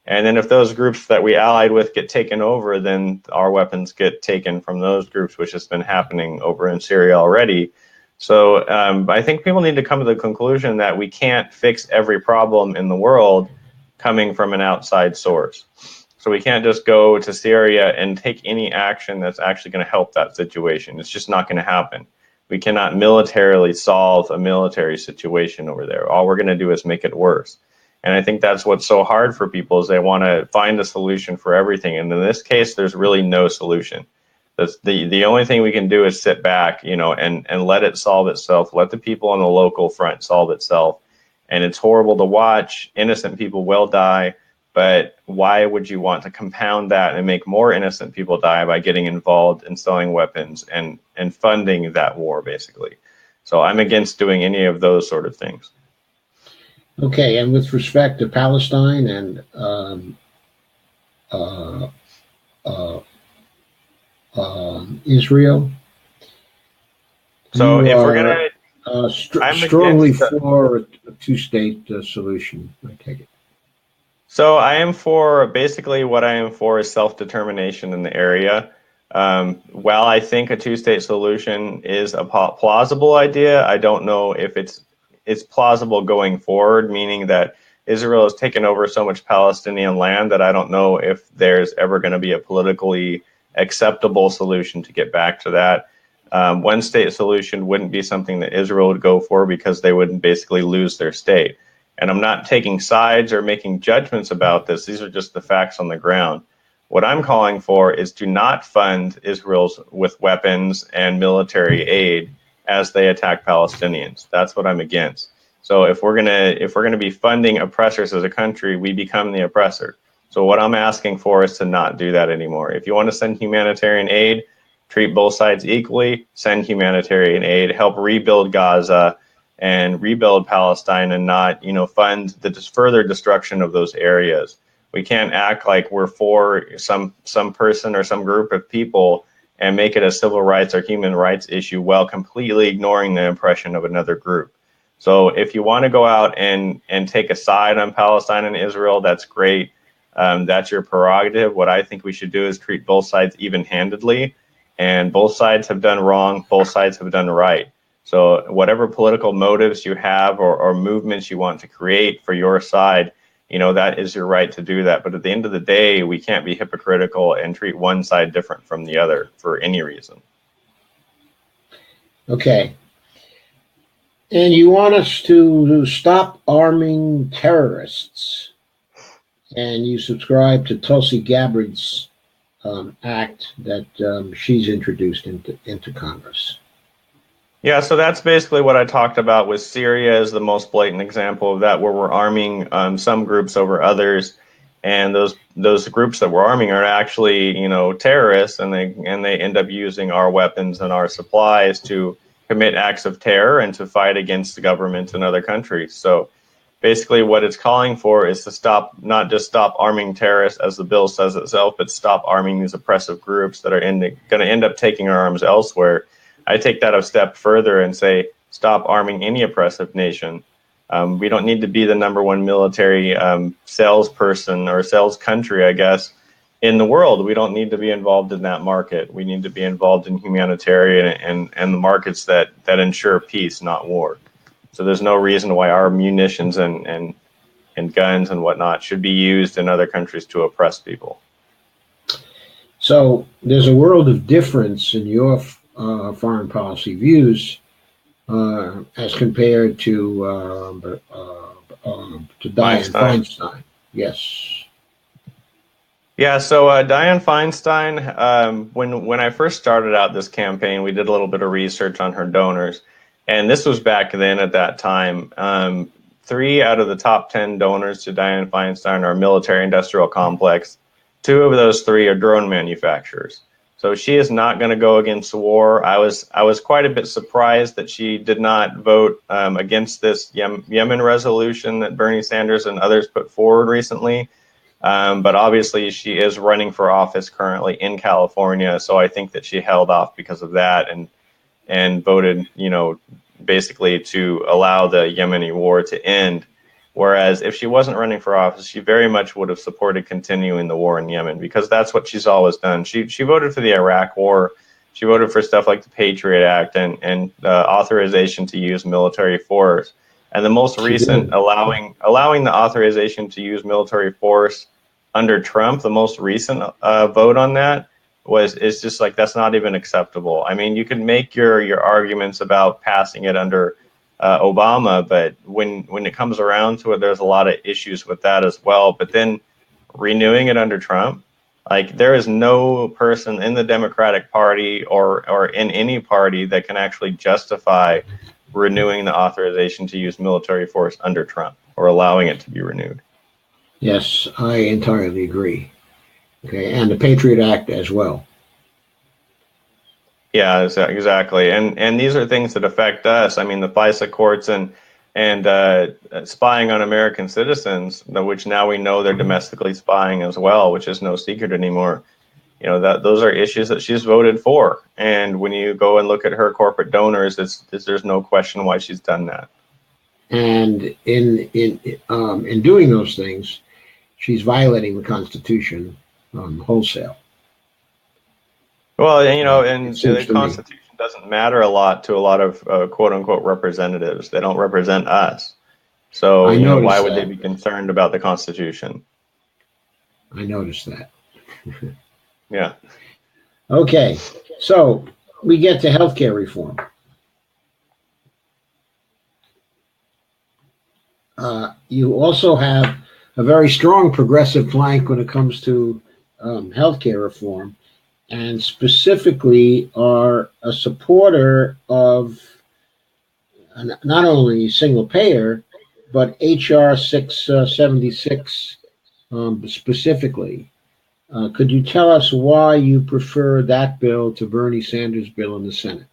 And then if those groups that we allied with get taken over, then our weapons get taken from those groups, which has been happening over in Syria already. So I think people need to come to the conclusion that we can't fix every problem in the world coming from an outside source. So we can't just go to Syria and take any action that's actually going to help that situation. It's just not going to happen. We cannot militarily solve a military situation over there. All we're going to do is make it worse. And I think that's what's so hard for people, is they want to find a solution for everything. And in this case, there's really no solution. The only thing we can do is sit back, and let it solve itself. Let the people on the local front solve itself. And it's horrible to watch. Innocent people will die. But why would you want to compound that and make more innocent people die by getting involved in selling weapons and funding that war, basically? So I'm against doing any of those sort of things. Okay, and with respect to Palestine and Israel, so if we're gonna, strongly for a two-state solution, I take it. So I am for, basically what I am for is self-determination in the area. While I think a two-state solution is a plausible idea, I don't know if it's plausible going forward, meaning that Israel has taken over so much Palestinian land that I don't know if there's ever going to be a politically acceptable solution to get back to that. One-state solution wouldn't be something that Israel would go for because they would basically lose their state. And I'm not taking sides or making judgments about this. These are just the facts on the ground. What I'm calling for is to not fund Israel's with weapons and military aid as they attack Palestinians. That's what I'm against. So if we're gonna be funding oppressors as a country, we become the oppressor. So what I'm asking for is to not do that anymore. If you want to send humanitarian aid, treat both sides equally, send humanitarian aid, help rebuild Gaza and rebuild Palestine, and not, fund the further destruction of those areas. We can't act like we're for some person or some group of people and make it a civil rights or human rights issue while completely ignoring the oppression of another group. So if you want to go out and take a side on Palestine and Israel, that's great. That's your prerogative. What I think we should do is treat both sides even-handedly, and both sides have done wrong, both sides have done right. So whatever political motives you have or movements you want to create for your side, that is your right to do that. But at the end of the day, we can't be hypocritical and treat one side different from the other for any reason. Okay. And you want us to stop arming terrorists. And you subscribe to Tulsi Gabbard's act that she's introduced into Congress. Yeah, so that's basically what I talked about with Syria as the most blatant example of that, where we're arming some groups over others, and those groups that we're arming are actually, terrorists, and they end up using our weapons and our supplies to commit acts of terror and to fight against the government in other countries. So basically what it's calling for is to not just stop arming terrorists, as the bill says itself, but stop arming these oppressive groups that are going to end up taking our arms elsewhere. I take that a step further and say, stop arming any oppressive nation. We don't need to be the number one military salesperson or sales country, I guess, in the world. We don't need to be involved in that market. We need to be involved in humanitarian and the markets that ensure peace, not war. So there's no reason why our munitions and guns and whatnot should be used in other countries to oppress people. So there's a world of difference in your foreign policy views as compared to Diane Feinstein. Yes. Yeah, so Diane Feinstein, when I first started out this campaign, we did a little bit of research on her donors, and this was back then at that time. 3 out of the top 10 donors to Diane Feinstein are military-industrial complex. 2 of those 3 are drone manufacturers. So she is not going to go against the war. I was quite a bit surprised that she did not vote against this Yemen resolution that Bernie Sanders and others put forward recently. But obviously she is running for office currently in California, so I think that she held off because of that and voted, basically to allow the Yemeni war to end. Whereas if she wasn't running for office, she very much would have supported continuing the war in Yemen, because that's what she's always done. She voted for the Iraq war. She voted for stuff like the Patriot Act and authorization to use military force. And the most recent allowing the authorization to use military force under Trump, the most recent vote on that is just like, that's not even acceptable. I mean, you can make your arguments about passing it under Obama, but when it comes around to it, there's a lot of issues with that as well. But then renewing it under Trump, like, there is no person in the Democratic Party or in any party that can actually justify renewing the authorization to use military force under Trump or allowing it to be renewed. Yes, I entirely agree. Okay, and the Patriot Act as well. Yeah, exactly. And these are things that affect us. I mean, the FISA courts and spying on American citizens, which now we know they're domestically spying as well, which is no secret anymore. Those are issues that she's voted for. And when you go and look at her corporate donors, there's no question why she's done that. And in doing those things, she's violating the Constitution wholesale. Well, It and seems the to me. Constitution doesn't matter a lot to a lot of quote unquote representatives. They don't represent us. So, I why noticed would they that. be concerned about the Constitution? I noticed that. Yeah. Okay, so we get to healthcare reform. You also have a very strong progressive plank when it comes to healthcare reform, and specifically are a supporter of not only single payer, but HR 676 specifically. Could you tell us why you prefer that bill to Bernie Sanders' bill in the Senate?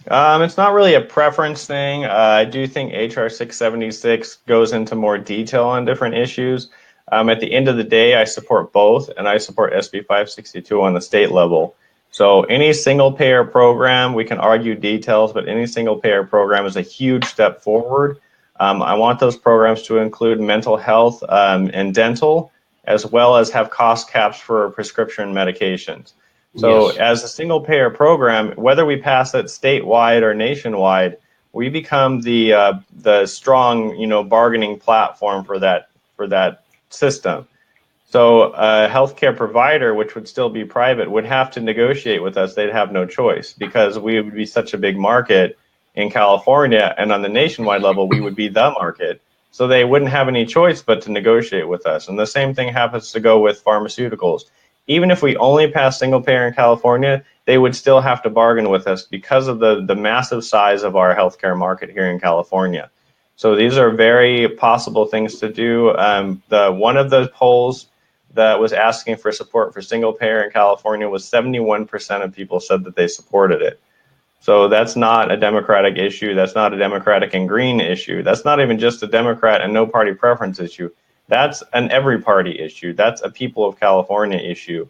It's not really a preference thing. I do think HR 676 goes into more detail on different issues. At the end of the day, I support both, and I support SB 562 on the state level. So any single payer program, we can argue details, but any single payer program is a huge step forward. I want those programs to include mental health and dental, as well as have cost caps for prescription medications. So Yes. as a single payer program, whether we pass it statewide or nationwide, we become the strong, bargaining platform for that system. So a healthcare provider, which would still be private, would have to negotiate with us. They'd have no choice because we would be such a big market in California, and on the nationwide level, we would be the market. So they wouldn't have any choice but to negotiate with us. And the same thing happens to go with pharmaceuticals. Even if we only pass single payer in California, they would still have to bargain with us because of the massive size of our healthcare market here in California. So these are very possible things to do. One of the polls that was asking for support for single payer in California was 71% of people said that they supported it. So that's not a Democratic issue. That's not a Democratic and Green issue. That's not even just a Democrat and no party preference issue. That's an every party issue. That's a people of California issue.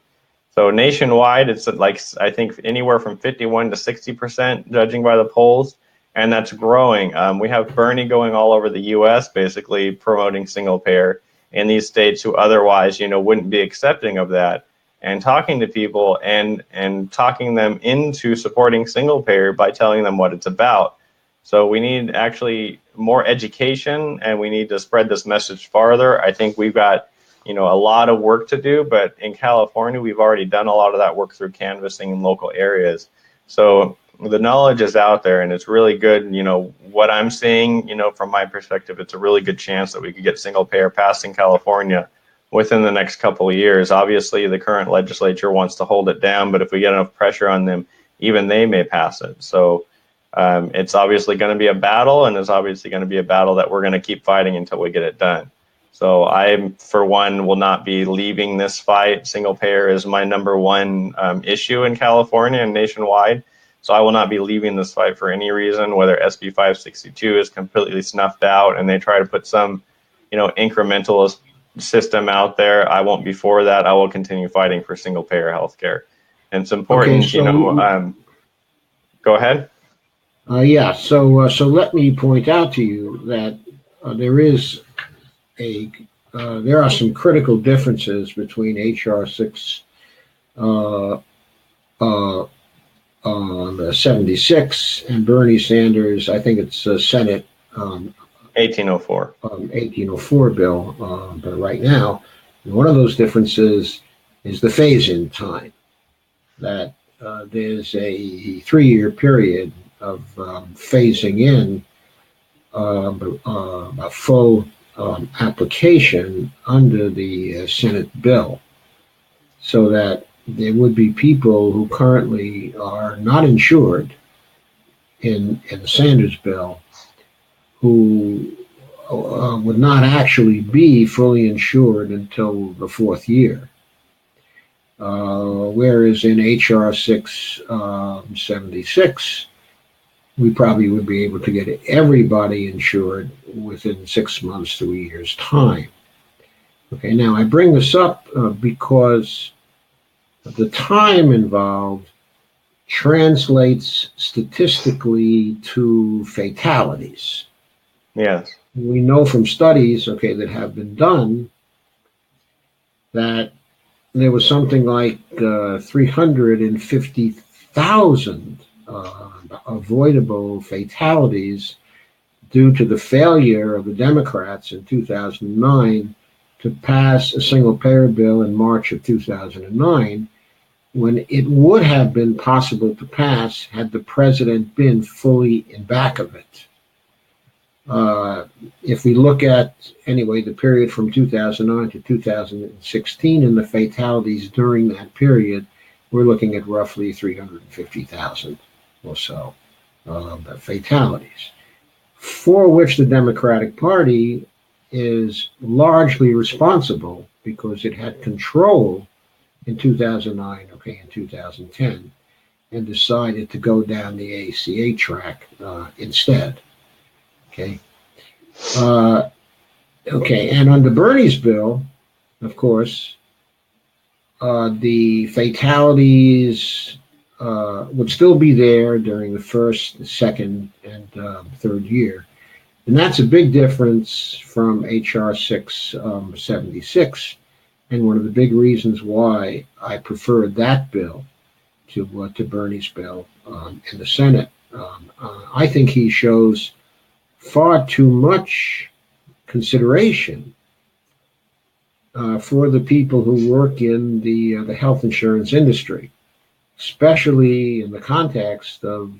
So nationwide, it's like, I think, anywhere from 51 to 60%, judging by the polls, and that's growing. We have Bernie going all over the U.S., basically promoting single payer in these states who otherwise, wouldn't be accepting of that, and talking to people and talking them into supporting single payer by telling them what it's about. So we need actually more education, and we need to spread this message farther. I think we've got, a lot of work to do, but in California, we've already done a lot of that work through canvassing in local areas. So the knowledge is out there, and it's really good. What I'm seeing, from my perspective, it's a really good chance that we could get single payer passed in California within the next couple of years. Obviously, the current legislature wants to hold it down, but if we get enough pressure on them, even they may pass it. So it's obviously going to be a battle, and it's obviously going to be a battle that we're going to keep fighting until we get it done. So I, for one, will not be leaving this fight. Single payer is my number one issue in California and nationwide. So I will not be leaving this fight for any reason, whether SB 562 is completely snuffed out and they try to put some, incremental system out there. I won't be for that. I will continue fighting for single payer healthcare. And it's important, Okay, go ahead. Yeah, so let me point out to you that there are some critical differences between HR 76 and Bernie Sanders. I think it's Senate 1804. 1804 bill, but right now, one of those differences is the phase-in time. That there's a 3-year period of phasing in a full application under the Senate bill, so that there would be people who currently are not insured in the Sanders bill who would not actually be fully insured until the 4th year. Whereas in HR 676, we probably would be able to get everybody insured within 6 months to a year's time. Okay, now I bring this up because the time involved translates statistically to fatalities. Yes. We know from studies, that have been done that there was something like 350,000 avoidable fatalities due to the failure of the Democrats in 2009 to pass a single-payer bill in March of 2009, when it would have been possible to pass had the president been fully in back of it. If we look at, anyway, the period from 2009 to 2016 and the fatalities during that period, we're looking at roughly 350,000 or so fatalities, for which the Democratic Party is largely responsible because it had control in 2009, okay, in 2010, and decided to go down the ACA track instead. Okay. Okay, and under Bernie's bill, of course, the fatalities would still be there during the first, second, and third year. And that's a big difference from HR 676, and one of the big reasons why I preferred that bill to Bernie's bill in the Senate. I think he shows far too much consideration for the people who work in the health insurance industry, especially in the context of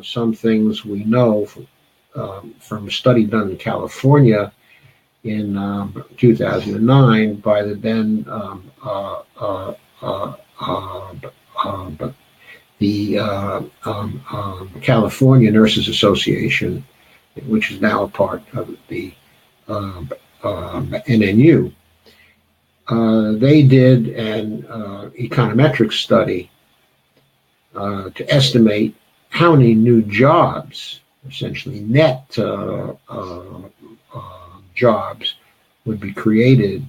some things we know from a study done in California in 2009 by the then California Nurses Association, which is now a part of the NNU. They did an econometric study to estimate how many new jobs, essentially net jobs, would be created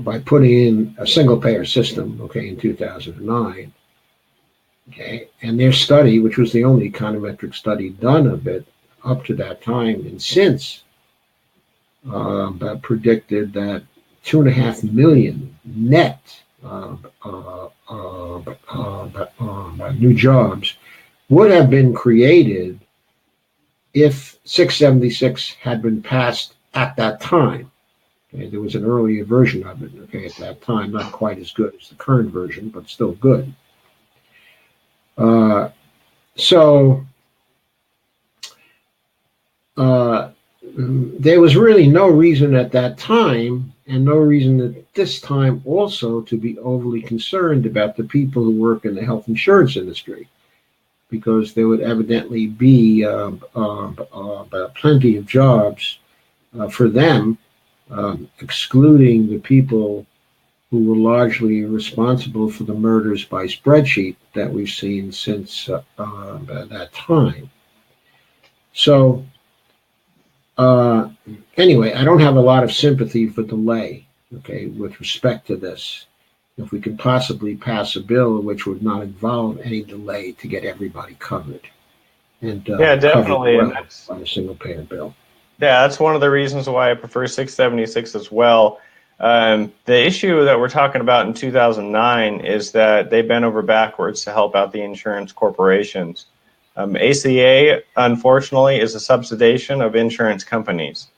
by putting in a single-payer system, okay, in 2009. Okay, and their study, which was the only econometric study done of it up to that time and since, predicted that 2.5 million net new jobs would have been created if 676 had been passed at that time. Okay, there was an earlier version of it, okay, at that time, not quite as good as the current version, but still good. There was really no reason at that time, and no reason at this time also, to be overly concerned about the people who work in the health insurance industry, because there would evidently be plenty of jobs for them, excluding the people who were largely responsible for the murders by spreadsheet that we've seen since that time. So anyway, I don't have a lot of sympathy for delay, okay, with respect to this. If we could possibly pass a bill which would not involve any delay to get everybody covered, and yeah, definitely, covered well on a single-payer bill. Yeah, that's one of the reasons why I prefer 676 as well. The issue that we're talking about in 2009 is that they bent over backwards to help out the insurance corporations. ACA, unfortunately, is a subsidization of insurance companies.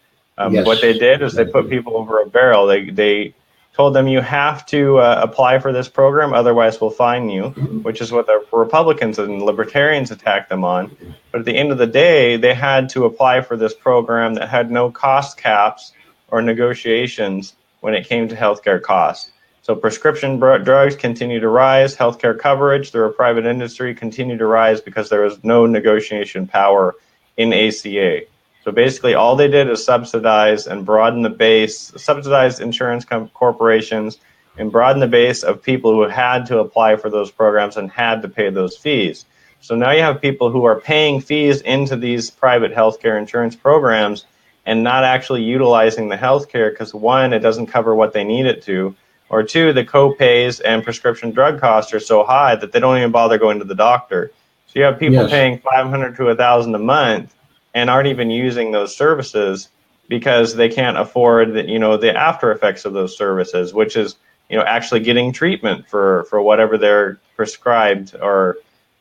Yes, what they did is they put people over a barrel. They told them, you have to apply for this program, otherwise we'll fine you, which is what the Republicans and libertarians attacked them on. But at the end of the day, they had to apply for this program that had no cost caps or negotiations when it came to healthcare costs. So prescription drugs continue to rise, healthcare coverage through a private industry continued to rise because there was no negotiation power in ACA. So basically all they did is subsidize and broaden the base, subsidize insurance corporations and broaden the base of people who had to apply for those programs and had to pay those fees. So now you have people who are paying fees into these private healthcare insurance programs and not actually utilizing the healthcare because, one, it doesn't cover what they need it to, or two, the co-pays and prescription drug costs are so high that they don't even bother going to the doctor. So you have people paying $500 to $1,000 a month and aren't even using those services, because they can't afford the after effects of those services, which is actually getting treatment for whatever they're prescribed, or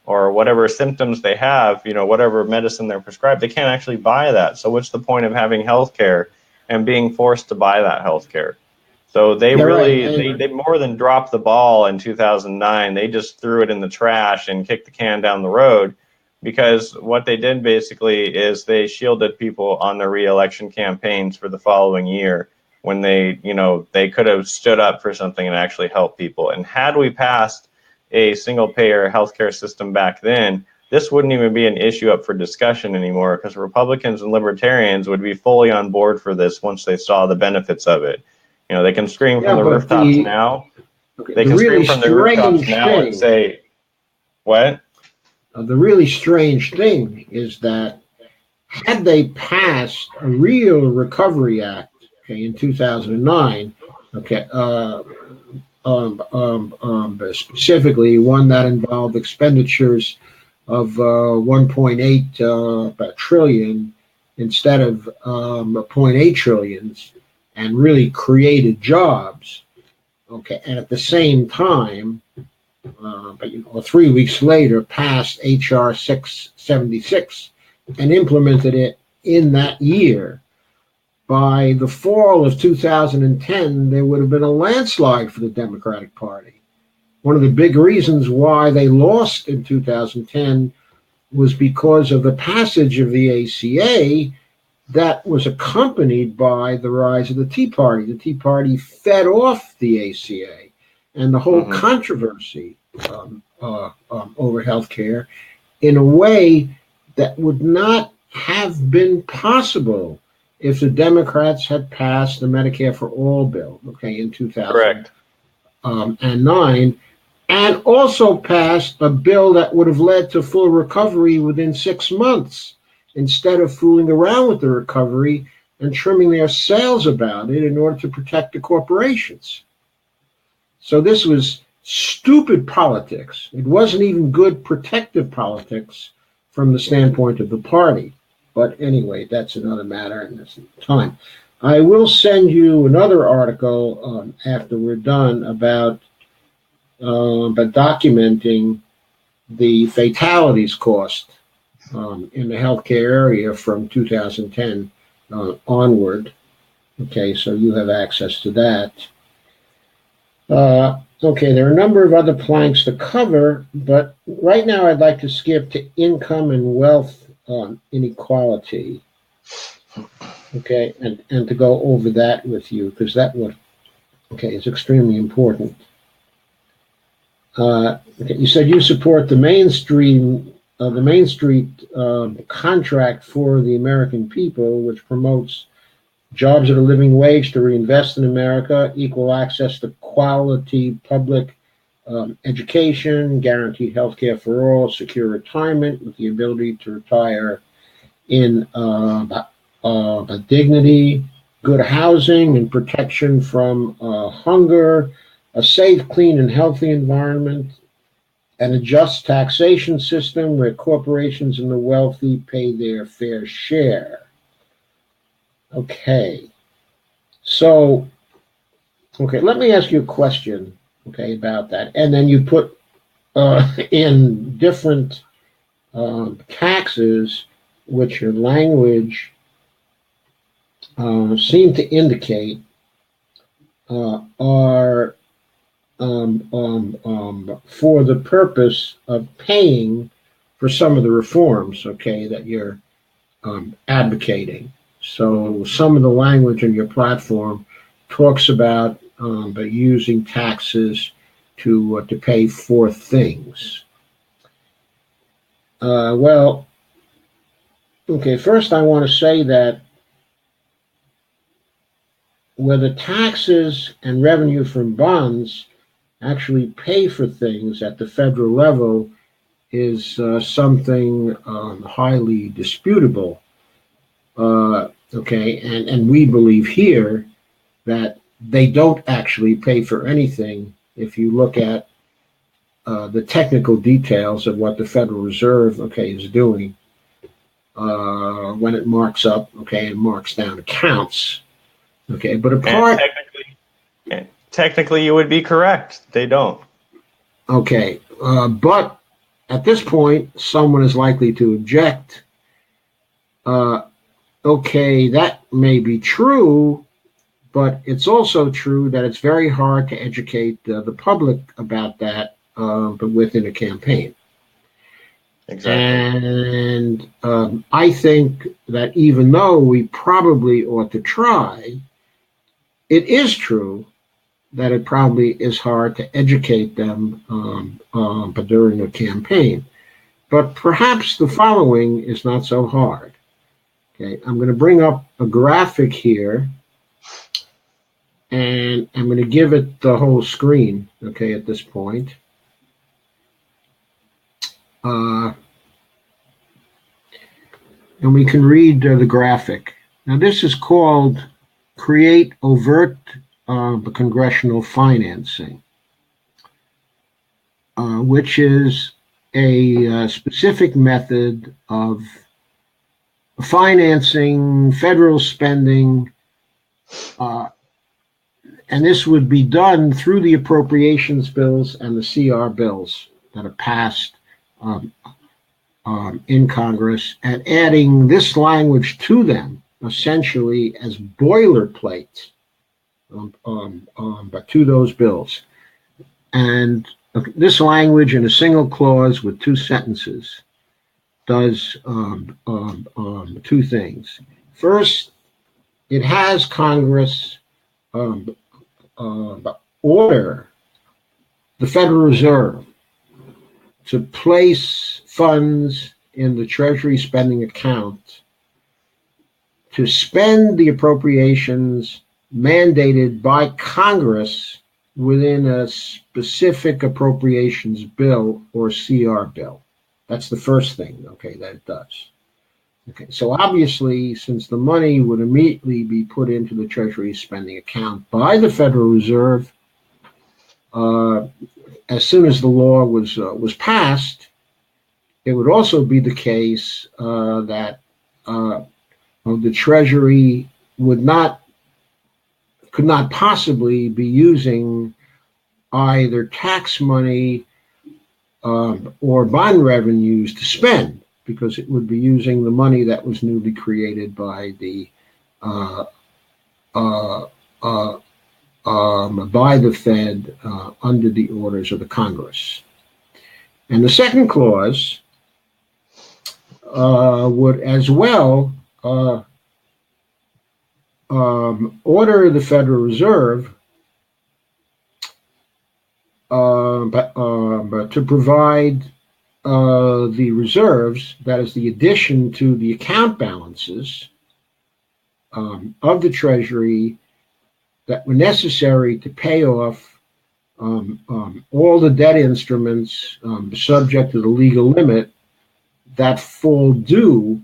whatever symptoms they have, whatever medicine they're prescribed. They can't actually buy that. So what's the point of having healthcare and being forced to buy that healthcare? So they they more than dropped the ball in 2009. They just threw it in the trash and kicked the can down the road, because what they did basically is they shielded people on their re-election campaigns for the following year, when they could have stood up for something and actually helped people. And had we passed a single-payer healthcare system back then, this wouldn't even be an issue up for discussion anymore, because Republicans and Libertarians would be fully on board for this once they saw the benefits of it. They can scream from the rooftops now. They can scream from the rooftops now and say, what? The really strange thing is that had they passed a real Recovery Act, in 2009, specifically one that involved expenditures of 1.8 trillion instead of 0.8 trillions, and really created jobs, and at the same time, but 3 weeks later, passed HR 676 and implemented it in that year. By the fall of 2010, there would have been a landslide for the Democratic Party. One of the big reasons why they lost in 2010 was because of the passage of the ACA that was accompanied by the rise of the Tea Party. The Tea Party fed off the ACA, and the whole controversy over healthcare in a way that would not have been possible if the Democrats had passed the Medicare for All bill, in 2009, and also passed a bill that would have led to full recovery within 6 months, instead of fooling around with the recovery and trimming their sails about it in order to protect the corporations. So this was stupid politics. It wasn't even good protective politics from the standpoint of the party. But anyway, that's another matter, and that's time. I will send you another article after we're done about documenting the fatalities cost in the healthcare area from 2010 onward. So you have access to that. There are a number of other planks to cover, but right now I'd like to skip to income and wealth inequality, and to go over that with you, because that one, is extremely important. You said you support the Main Street contract for the American people, which promotes jobs at a living wage to reinvest in America, equal access to quality public education, guaranteed health care for all, secure retirement with the ability to retire in dignity, good housing and protection from hunger, a safe, clean, and healthy environment, and a just taxation system where corporations and the wealthy pay their fair share. Let me ask you a question, about that. And then you put in different taxes, which your language seem to indicate are for the purpose of paying for some of the reforms, that you're advocating. So some of the language in your platform talks about using taxes to pay for things. First I want to say that whether taxes and revenue from bonds actually pay for things at the federal level is something highly disputable. And we believe here that they don't actually pay for anything if you look at the technical details of what the Federal Reserve is doing. when it marks up, okay, and marks down accounts, okay. But And technically, you would be correct. They don't. Okay, but at this point, someone is likely to object. Okay, that may be true, but it's also true that it's very hard to educate the public about that, but within a campaign. Exactly. And I think that even though we probably ought to try, it is true that it probably is hard to educate them but during a campaign. But perhaps the following is not so hard. Okay, I'm going to bring up a graphic here, and I'm going to give it the whole screen, okay, at this point. And we can read the graphic. Now, this is called Create Overt Congressional Financing, which is a specific method of financing federal spending, and this would be done through the appropriations bills and the CR bills that are passed in Congress, and adding this language to them, essentially as boilerplate, but to those bills. And this language in a single clause with two sentences does two things. First, it has Congress order the Federal Reserve to place funds in the Treasury spending account to spend the appropriations mandated by Congress within a specific appropriations bill or CR bill. That's the first thing, okay, that it does. Okay, so obviously, since the money would immediately be put into the Treasury spending account by the Federal Reserve, as soon as the law was passed, it would also be the case that the Treasury could not possibly be using either tax money or bond revenues to spend, because it would be using the money that was newly created by the Fed under the orders of the Congress. And the second clause would as well order the Federal Reserve to provide the reserves, that is the addition to the account balances of the Treasury that were necessary to pay off all the debt instruments subject to the legal limit that fall due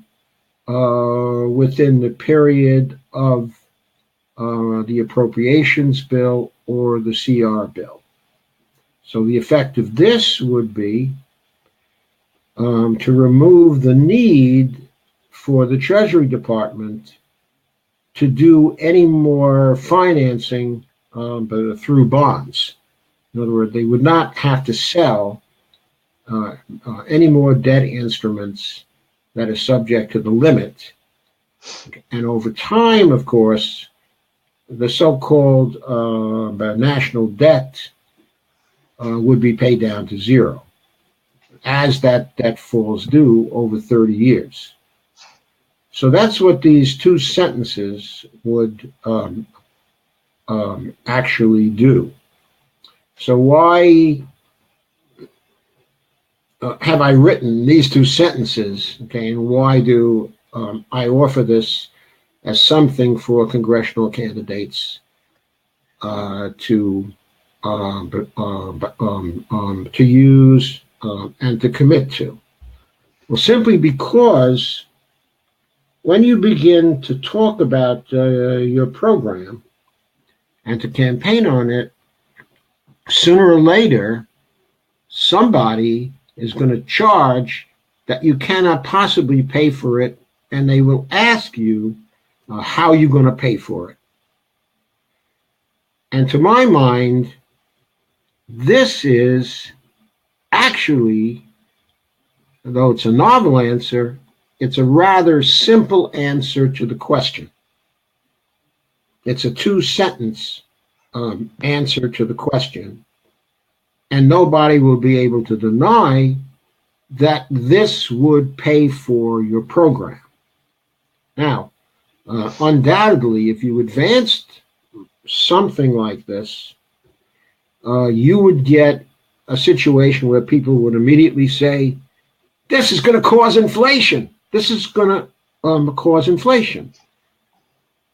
within the period of the appropriations bill or the CR bill. So the effect of this would be to remove the need for the Treasury Department to do any more financing but through bonds. In other words, they would not have to sell any more debt instruments that are subject to the limit. And over time, of course, the so-called national debt would be paid down to zero as that debt falls due over 30 years. So that's what these two sentences would actually do. So why have I written these two sentences, okay, and why do I offer this as something for congressional candidates to use and to commit to? Well, simply because when you begin to talk about your program and to campaign on it, sooner or later, somebody is going to charge that you cannot possibly pay for it and they will ask you how you're going to pay for it. And to my mind, this is actually, though it's a novel answer, it's a rather simple answer to the question. It's a two-sentence answer to the question. And nobody will be able to deny that this would pay for your program. Now, undoubtedly, if you advanced something like this, you would get a situation where people would immediately say, this is going to cause inflation. This is going to cause inflation.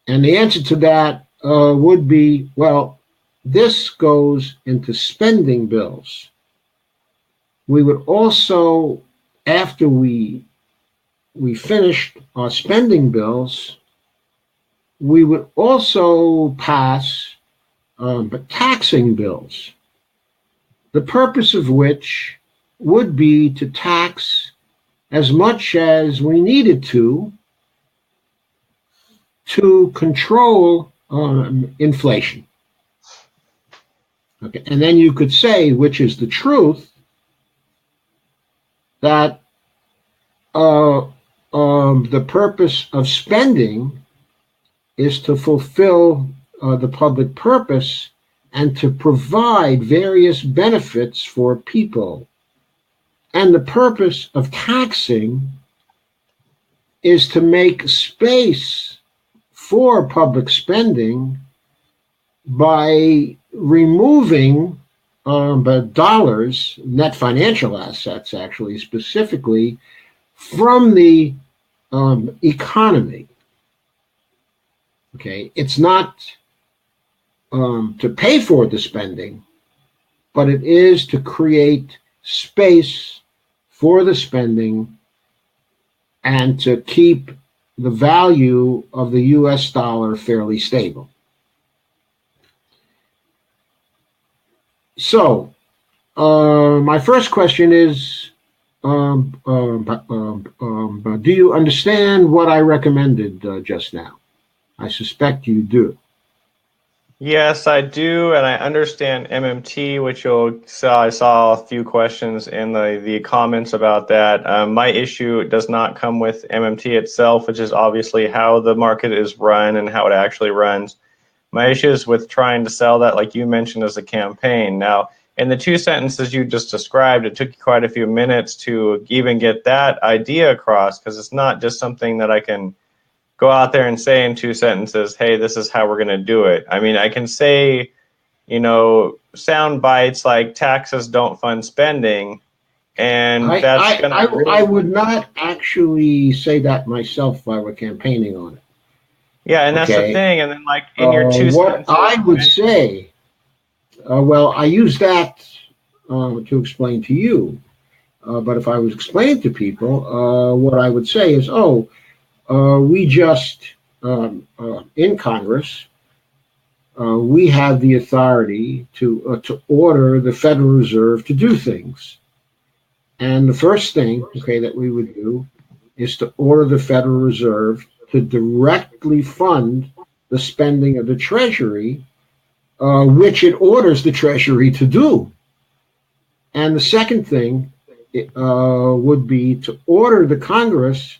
And the answer to that would be, well, this goes into spending bills. We would also, after we finished our spending bills, we would also pass taxing bills, the purpose of which would be to tax as much as we needed to control inflation. Okay, and then you could say, which is the truth, that the purpose of spending is to fulfill the public purpose and to provide various benefits for people. And the purpose of taxing is to make space for public spending by removing dollars, net financial assets actually specifically, from the economy. Okay, it's not to pay for the spending, but it is to create space for the spending and to keep the value of the US dollar fairly stable. So, my first question is, do you understand what I recommended just now? I suspect you do. Yes, I do, and I understand MMT, which I saw a few questions in the comments about that. My issue does not come with MMT itself, which is obviously how the market is run and how it actually runs. My issue is with trying to sell that, like you mentioned, as a campaign. Now, in the two sentences you just described, it took you quite a few minutes to even get that idea across, because it's not just something that I can go out there and say in two sentences, hey, this is how we're going to do it. I mean, I can say, sound bites like taxes don't fund spending, and that's going to I would not actually say that myself if I were campaigning on it. Yeah, and that's the thing. And then, like, in your two what sentences, I would say, well, I use that to explain to you. But if I was explaining to people, what I would say is, we just, in Congress, we have the authority to order the Federal Reserve to do things. And the first thing, that we would do is to order the Federal Reserve to directly fund the spending of the Treasury, which it orders the Treasury to do. And the second thing would be to order the Congress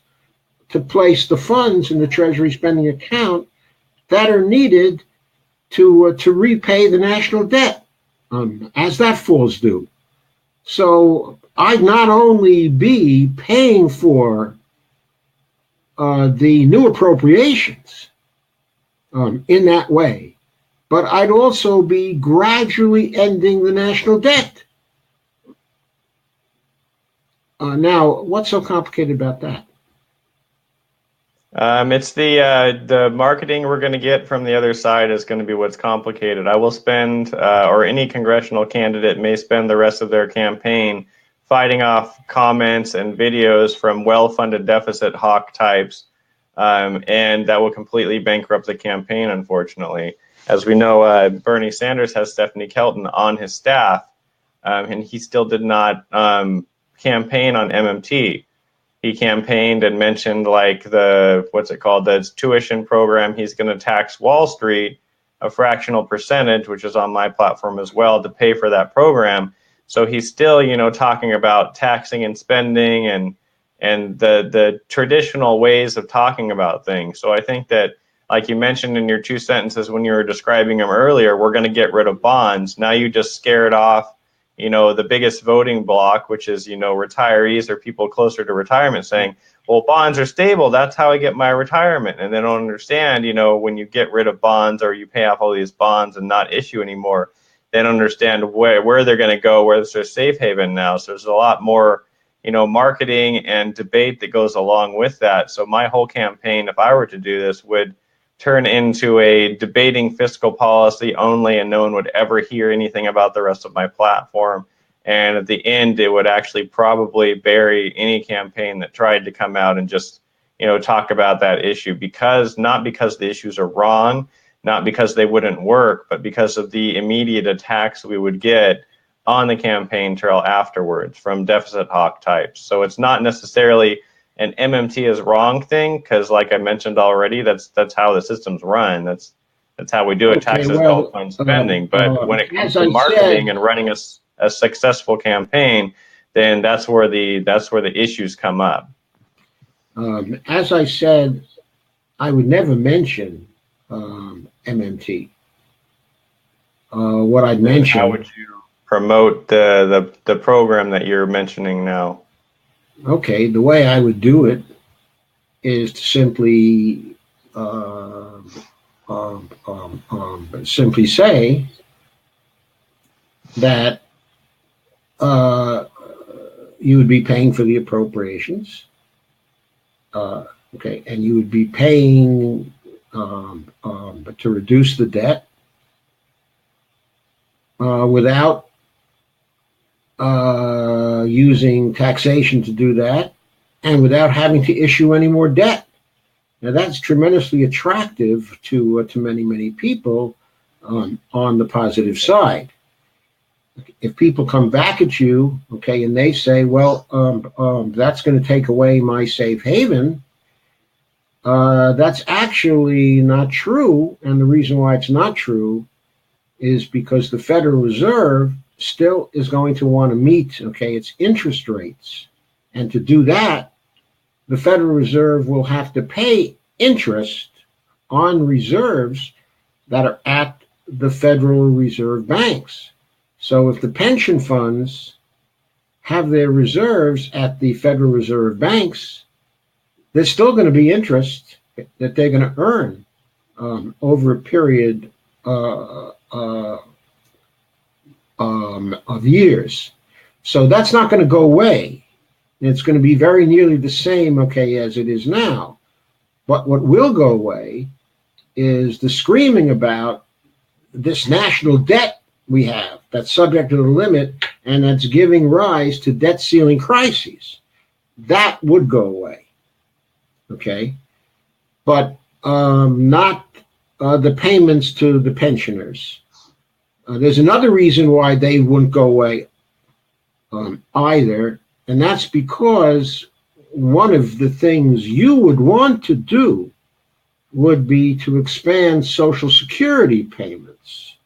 to place the funds in the Treasury spending account that are needed to repay the national debt as that falls due. So I'd not only be paying for the new appropriations in that way, but I'd also be gradually ending the national debt. Now, what's so complicated about that? It's the marketing we're going to get from the other side is going to be what's complicated. I will spend, or any congressional candidate may spend the rest of their campaign fighting off comments and videos from well-funded deficit hawk types, and that will completely bankrupt the campaign, unfortunately. As we know, Bernie Sanders has Stephanie Kelton on his staff, and he still did not campaign on MMT. he campaigned and mentioned like the tuition program. He's going to tax Wall Street a fractional percentage, which is on my platform as well, to pay for that program. So he's still, talking about taxing and spending and the traditional ways of talking about things. So I think that, like you mentioned in your 2 sentences when you were describing them earlier, we're going to get rid of bonds. Now you just scared off, the biggest voting bloc, which is, retirees or people closer to retirement, saying, well, bonds are stable. That's how I get my retirement. And they don't understand, when you get rid of bonds or you pay off all these bonds and not issue anymore, they don't understand where they're going to go, where's their safe haven now. So there's a lot more, marketing and debate that goes along with that. So my whole campaign, if I were to do this, would turn into a debating fiscal policy only, and no one would ever hear anything about the rest of my platform. And at the end, it would actually probably bury any campaign that tried to come out and just, talk about that issue, not because the issues are wrong, not because they wouldn't work, but because of the immediate attacks we would get on the campaign trail afterwards from deficit hawk types. So it's not necessarily an MMT is wrong thing, because like I mentioned already, that's how the system's run. That's how we do it, taxes, health fund spending. But when it comes to marketing and running a successful campaign, then that's where the issues come up. As I said, I would never mention MMT. What I'd mention. How would you promote the program that you're mentioning now? Okay, the way I would do it is to simply say that you would be paying for the appropriations, okay, and you would be paying to reduce the debt without using taxation to do that, and without having to issue any more debt. Now that's tremendously attractive to many people on the positive side. If people come back at you, okay, and they say, well, that's going to take away my safe haven, that's actually not true. And the reason why it's not true is because the Federal Reserve still is going to want to meet, okay, its interest rates. And to do that, the Federal Reserve will have to pay interest on reserves that are at the Federal Reserve banks. So if the pension funds have their reserves at the Federal Reserve banks, there's still going to be interest that they're going to earn over a period of years. So that's not going to go away. It's going to be very nearly the same, okay, as it is now. But what will go away is the screaming about this national debt we have that's subject to the limit and that's giving rise to debt ceiling crises. That would go away, okay? But not the payments to the pensioners. There's another reason why they wouldn't go away either, and that's because one of the things you would want to do would be to expand Social Security payments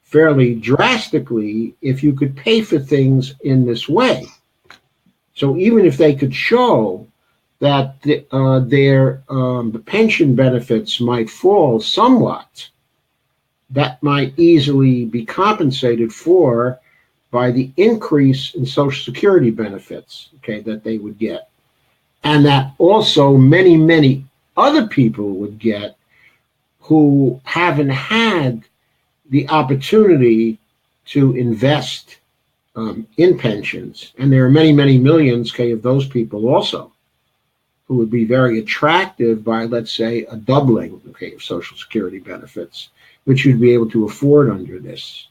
fairly drastically if you could pay for things in this way. So even if they could show that their pension benefits might fall somewhat, that might easily be compensated for by the increase in Social Security benefits, okay, that they would get. And that also many other people would get who haven't had the opportunity to invest in pensions. And there are many millions, okay, of those people also who would be very attracted by, let's say, a doubling, okay, of Social Security benefits, which you'd be able to afford under this.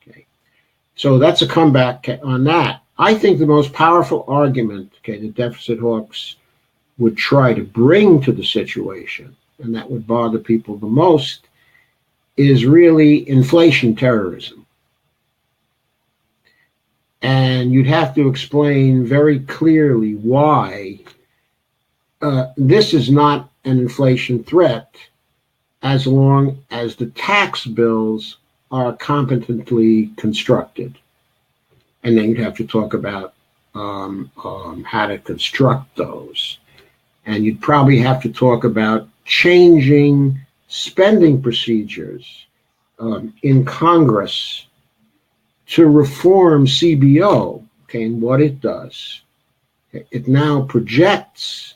Okay, so that's a comeback on that. I think the most powerful argument, okay, the deficit hawks would try to bring to the situation, and that would bother people the most, is really inflation terrorism. And you'd have to explain very clearly why this is not an inflation threat as long as the tax bills are competently constructed. And then you'd have to talk about how to construct those. And you'd probably have to talk about changing spending procedures in Congress to reform CBO, okay, and what it does. It now projects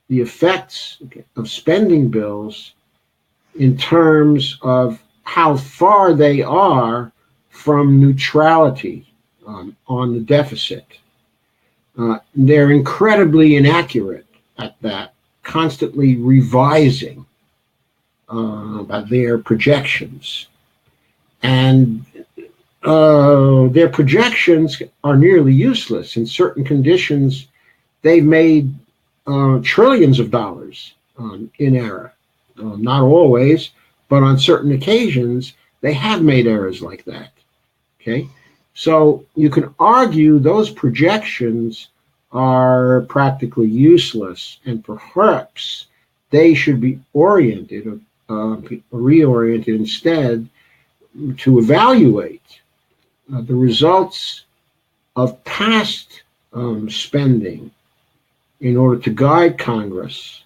the effects of spending bills in terms of how far they are from neutrality on the deficit. They're incredibly inaccurate at that, constantly revising about their projections. And their projections are nearly useless. In certain conditions, they've made trillions of dollars in error. Not always, but on certain occasions, they have made errors like that. Okay? So you can argue those projections are practically useless, and perhaps they should be reoriented instead to evaluate the results of past spending in order to guide Congress,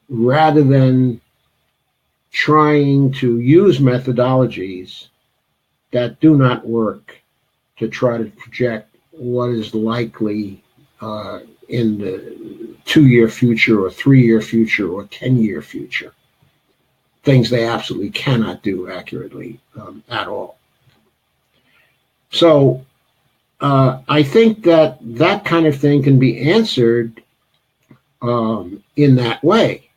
rather than trying to use methodologies that do not work to try to project what is likely in the 2-year future or 3-year future or 10-year future. Things they absolutely cannot do accurately at all. So I think that that kind of thing can be answered in that way.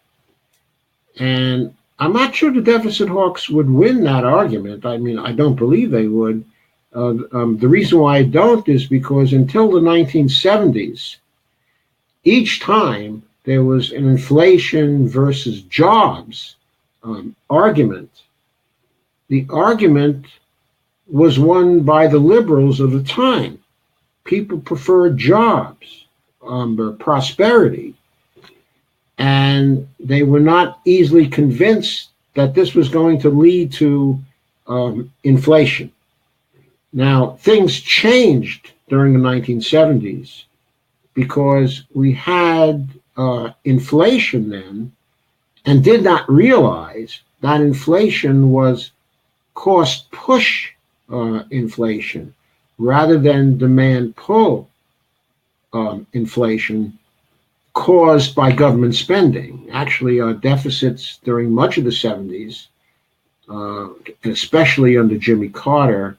And I'm not sure the deficit hawks would win that argument. I mean, I don't believe they would. The reason why I don't is because until the 1970s, each time there was an inflation versus jobs argument, the argument was won by the liberals of the time. People preferred jobs, prosperity, and they were not easily convinced that this was going to lead to inflation. Now, things changed during the 1970s because we had inflation then, and did not realize that inflation was cost push inflation rather than demand pull inflation caused by government spending. Actually, our deficits during much of the 70s, especially under Jimmy Carter,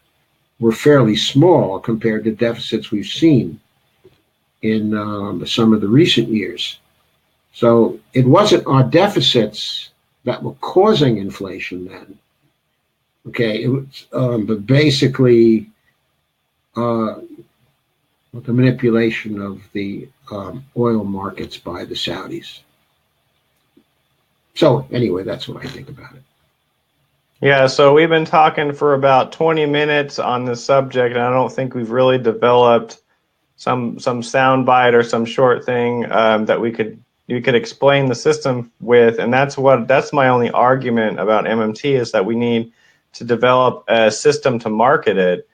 were fairly small compared to deficits we've seen in some of the recent years. So it wasn't our deficits that were causing inflation then. Okay, it was, but basically the manipulation of the oil markets by the Saudis. So anyway, that's what I think about it. Yeah, so we've been talking for about 20 minutes on this subject, and I don't think we've really developed some soundbite or some short thing that you could explain the system with, and that's my only argument about MMT, is that we need to develop a system to market it.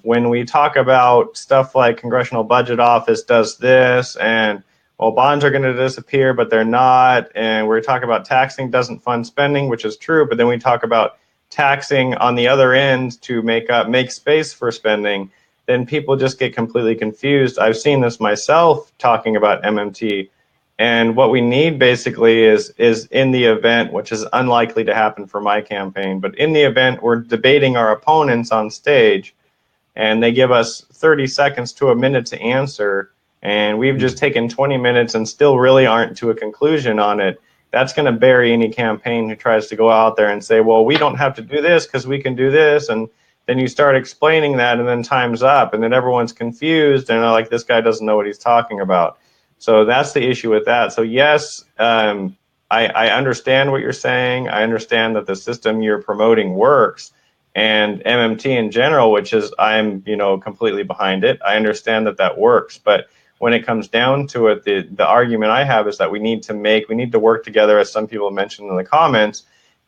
When we talk about stuff like Congressional Budget Office does this, and well, bonds are going to disappear, but they're not, and we're talking about taxing doesn't fund spending, which is true, but then we talk about taxing on the other end to make space for spending, then people just get completely confused. I've seen this myself talking about MMT, and what we need basically is in the event, which is unlikely to happen for my campaign, but in the event we're debating our opponents on stage, and they give us 30 seconds to a minute to answer, and we've just taken 20 minutes and still really aren't to a conclusion on it, that's going to bury any campaign who tries to go out there and say, well, we don't have to do this because we can do this, and then you start explaining that, and then time's up, and then everyone's confused, and they're like, this guy doesn't know what he's talking about. So that's the issue with that. So yes, I understand what you're saying. I understand that the system you're promoting works, and MMT in general, which is I'm completely behind it. I understand that works, but when it comes down to it, the argument I have is that we need to work together, as some people mentioned in the comments,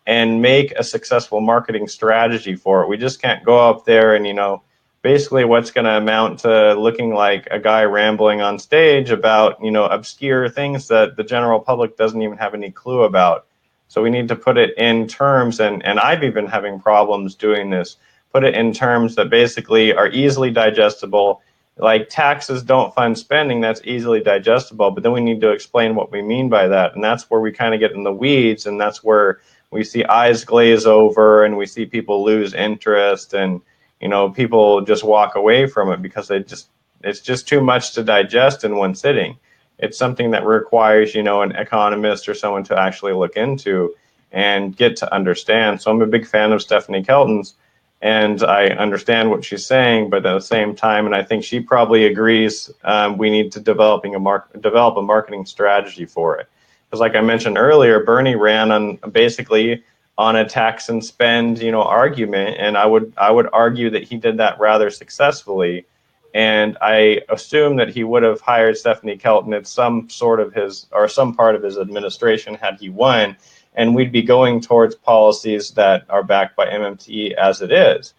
and make a successful marketing strategy for it. We just can't go up there and, basically what's going to amount to looking like a guy rambling on stage about, obscure things that the general public doesn't even have any clue about. So we need to put it in terms, and I've even having problems doing this, put it in terms that basically are easily digestible. Like taxes don't fund spending, that's easily digestible, but then we need to explain what we mean by that. And that's where we kind of get in the weeds, and that's where we see eyes glaze over and we see people lose interest, and people just walk away from it because it's just too much to digest in one sitting. It's something that requires, an economist or someone to actually look into and get to understand. So I'm a big fan of Stephanie Kelton's, and I understand what she's saying, but at the same time, and I think she probably agrees, we need to develop a marketing strategy for it. Because like I mentioned earlier, Bernie ran on basically on a tax and spend, argument, and I would argue that he did that rather successfully. And I assume that he would have hired Stephanie Kelton at some part of his administration had he won, and we'd be going towards policies that are backed by MMT as it is.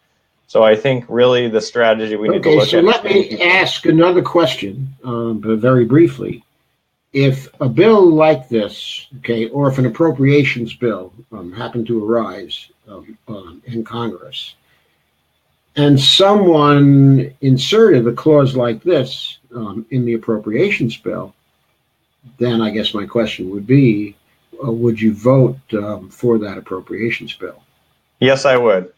So I think really the strategy we need to look at. Okay, so let me ask another question, but very briefly. If a bill like this, or if an appropriations bill happened to arise in Congress, and someone inserted a clause like this in the appropriations bill, then I guess my question would be, would you vote for that appropriations bill? Yes, I would.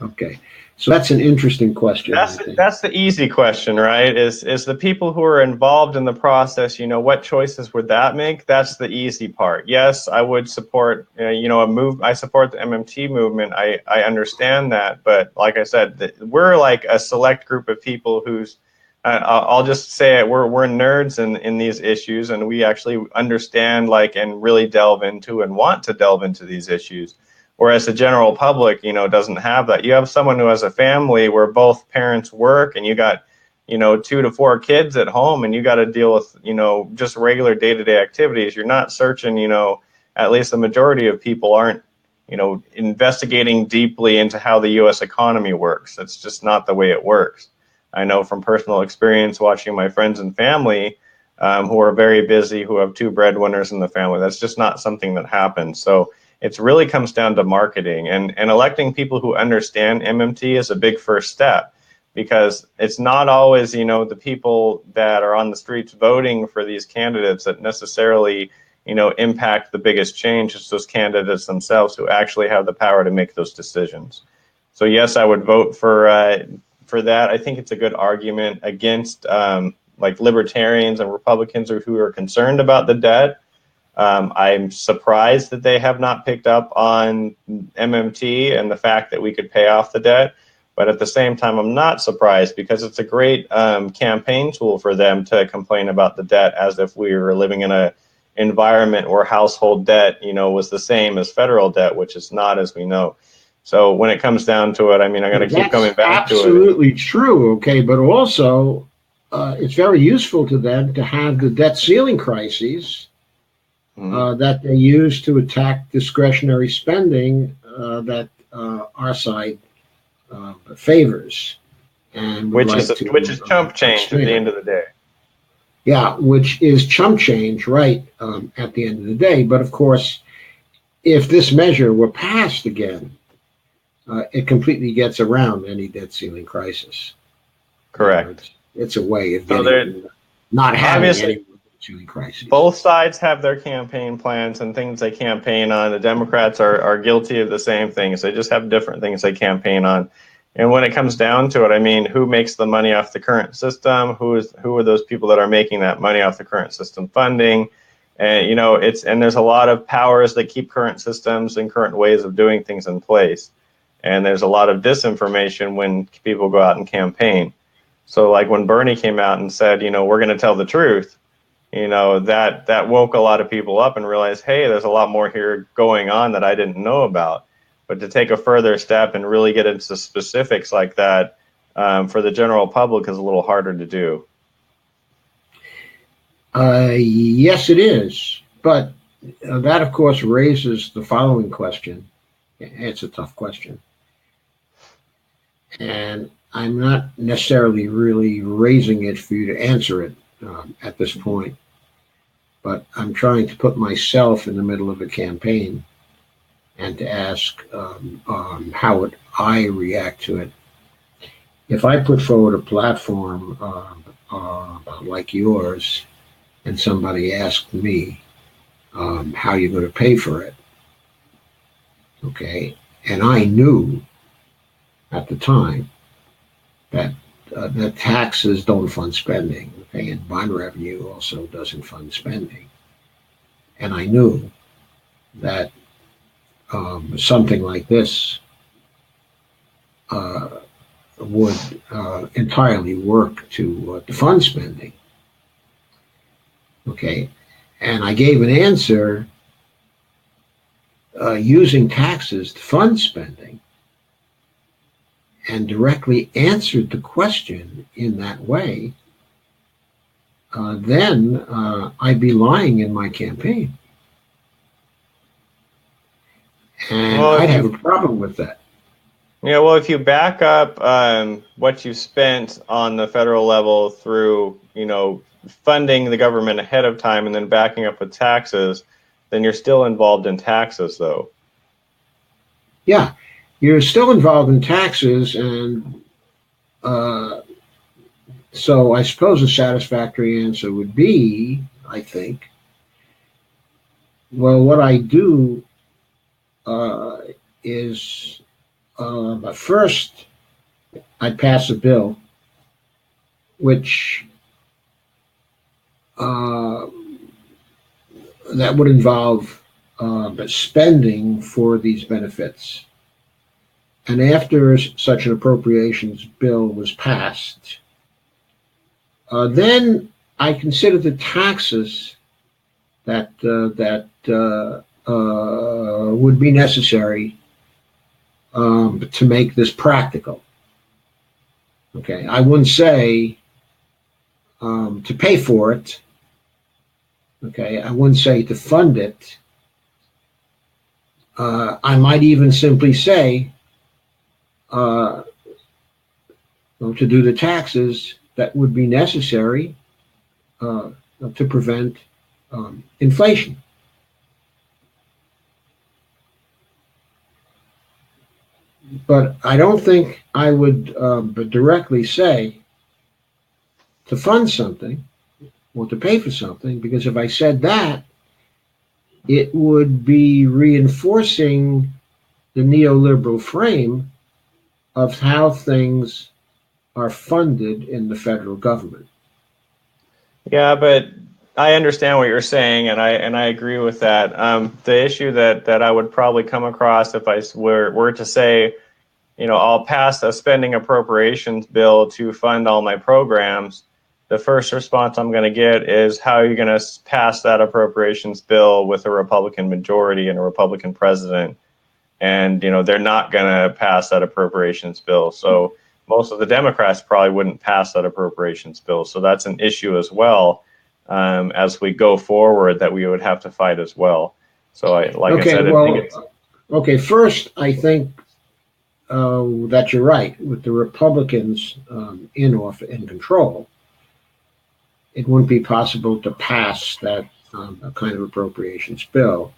Okay. So that's an interesting question. That's the easy question, right? Is the people who are involved in the process, what choices would that make? That's the easy part. Yes, I would support, I support the MMT movement. I understand that, but like I said, we're like a select group of people who's, I'll just say it, we're nerds in these issues, and we actually understand and really delve into and want to delve into these issues. Whereas the general public, doesn't have that. You have someone who has a family where both parents work, and you got, 2 to 4 kids at home, and you got to deal with, just regular day-to-day activities. You're not searching, at least the majority of people aren't, investigating deeply into how the U.S. economy works. That's just not the way it works. I know from personal experience watching my friends and family who are very busy, who have 2 breadwinners in the family. That's just not something that happens. So it really comes down to marketing, and electing people who understand MMT is a big first step, because it's not always, the people that are on the streets voting for these candidates that necessarily, impact the biggest change. It's those candidates themselves who actually have the power to make those decisions. So yes, I would vote for that. I think it's a good argument against libertarians and Republicans who are concerned about the debt. I'm surprised that they have not picked up on MMT and the fact that we could pay off the debt. But at the same time, I'm not surprised, because it's a great campaign tool for them to complain about the debt as if we were living in an environment where household debt, was the same as federal debt, which is not, as we know. So when it comes down to it, I'm going to keep coming back to it. Absolutely true. Okay, but also it's very useful to them to have the debt ceiling crises that they use to attack discretionary spending that our side favors, and which is chump change at the end of the day. Yeah, which is chump change, right? At the end of the day, but of course, if this measure were passed again, it completely gets around any debt ceiling crisis. Correct. It's a way of not having any crisis. Both sides have their campaign plans and things they campaign on. The Democrats are guilty of the same things. They just have different things they campaign on. And when it comes down to it, who makes the money off the current system? Who are those people that are making that money off the current system funding? And and there's a lot of powers that keep current systems and current ways of doing things in place. And there's a lot of disinformation when people go out and campaign. So like when Bernie came out and said, we're going to tell the truth, that woke a lot of people up and realized, hey, there's a lot more here going on that I didn't know about. But to take a further step and really get into specifics like that for the general public is a little harder to do. Yes, it is. But that, of course, raises the following question. It's a tough question. And I'm not necessarily really raising it for you to answer it at this point. But I'm trying to put myself in the middle of a campaign and to ask how would I react to it. If I put forward a platform like yours and somebody asked me how you're going to pay for it, okay, and I knew at the time that that taxes don't fund spending, okay, and bond revenue also doesn't fund spending, and I knew that something like this would entirely work to fund spending. Okay, and I gave an answer using taxes to fund spending and directly answered the question in that way, then I'd be lying in my campaign. And Well, I'd have a problem with that. yeah, well, if you back up what you spent on the federal level through, funding the government ahead of time and then backing up with taxes, then you're still involved in taxes, though. Yeah, you're still involved in taxes, and so I suppose a satisfactory answer would be, I think, well, what I do is but first I pass a bill which that would involve spending for these benefits. And after such an appropriations bill was passed, then I consider the taxes that would be necessary to make this practical. Okay, I wouldn't say to pay for it. Okay, I wouldn't say to fund it. I might even simply say to do the taxes that would be necessary to prevent inflation. But I don't think I would directly say to fund something or to pay for something, because if I said that, it would be reinforcing the neoliberal frame of how things are funded in the federal government. Yeah, but I understand what you're saying, and I agree with that. The issue that I would probably come across if I were to say, I'll pass a spending appropriations bill to fund all my programs, the first response I'm going to get is, how are you going to pass that appropriations bill with a Republican majority and a Republican president? And, they're not going to pass that appropriations bill. So most of the Democrats probably wouldn't pass that appropriations bill. So that's an issue as well, as we go forward, that we would have to fight as well. So I said, I think it's... Okay, first, I think that you're right. With the Republicans in control, it wouldn't be possible to pass that kind of appropriations bill.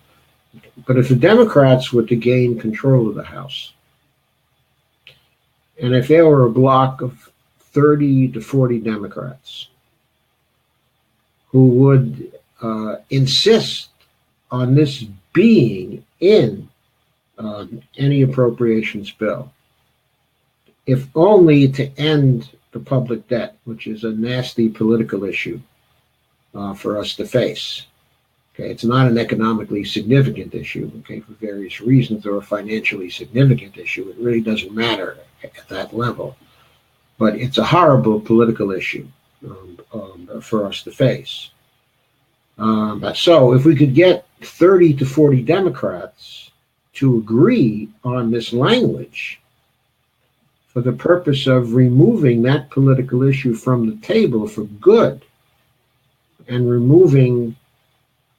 But if the Democrats were to gain control of the House, and if there were a block of 30 to 40 Democrats who would insist on this being in any appropriations bill, if only to end the public debt, which is a nasty political issue for us to face. Okay, it's not an economically significant issue, okay, for various reasons, or a financially significant issue. It really doesn't matter at that level. But it's a horrible political issue for us to face. So if we could get 30 to 40 Democrats to agree on this language for the purpose of removing that political issue from the table for good, and removing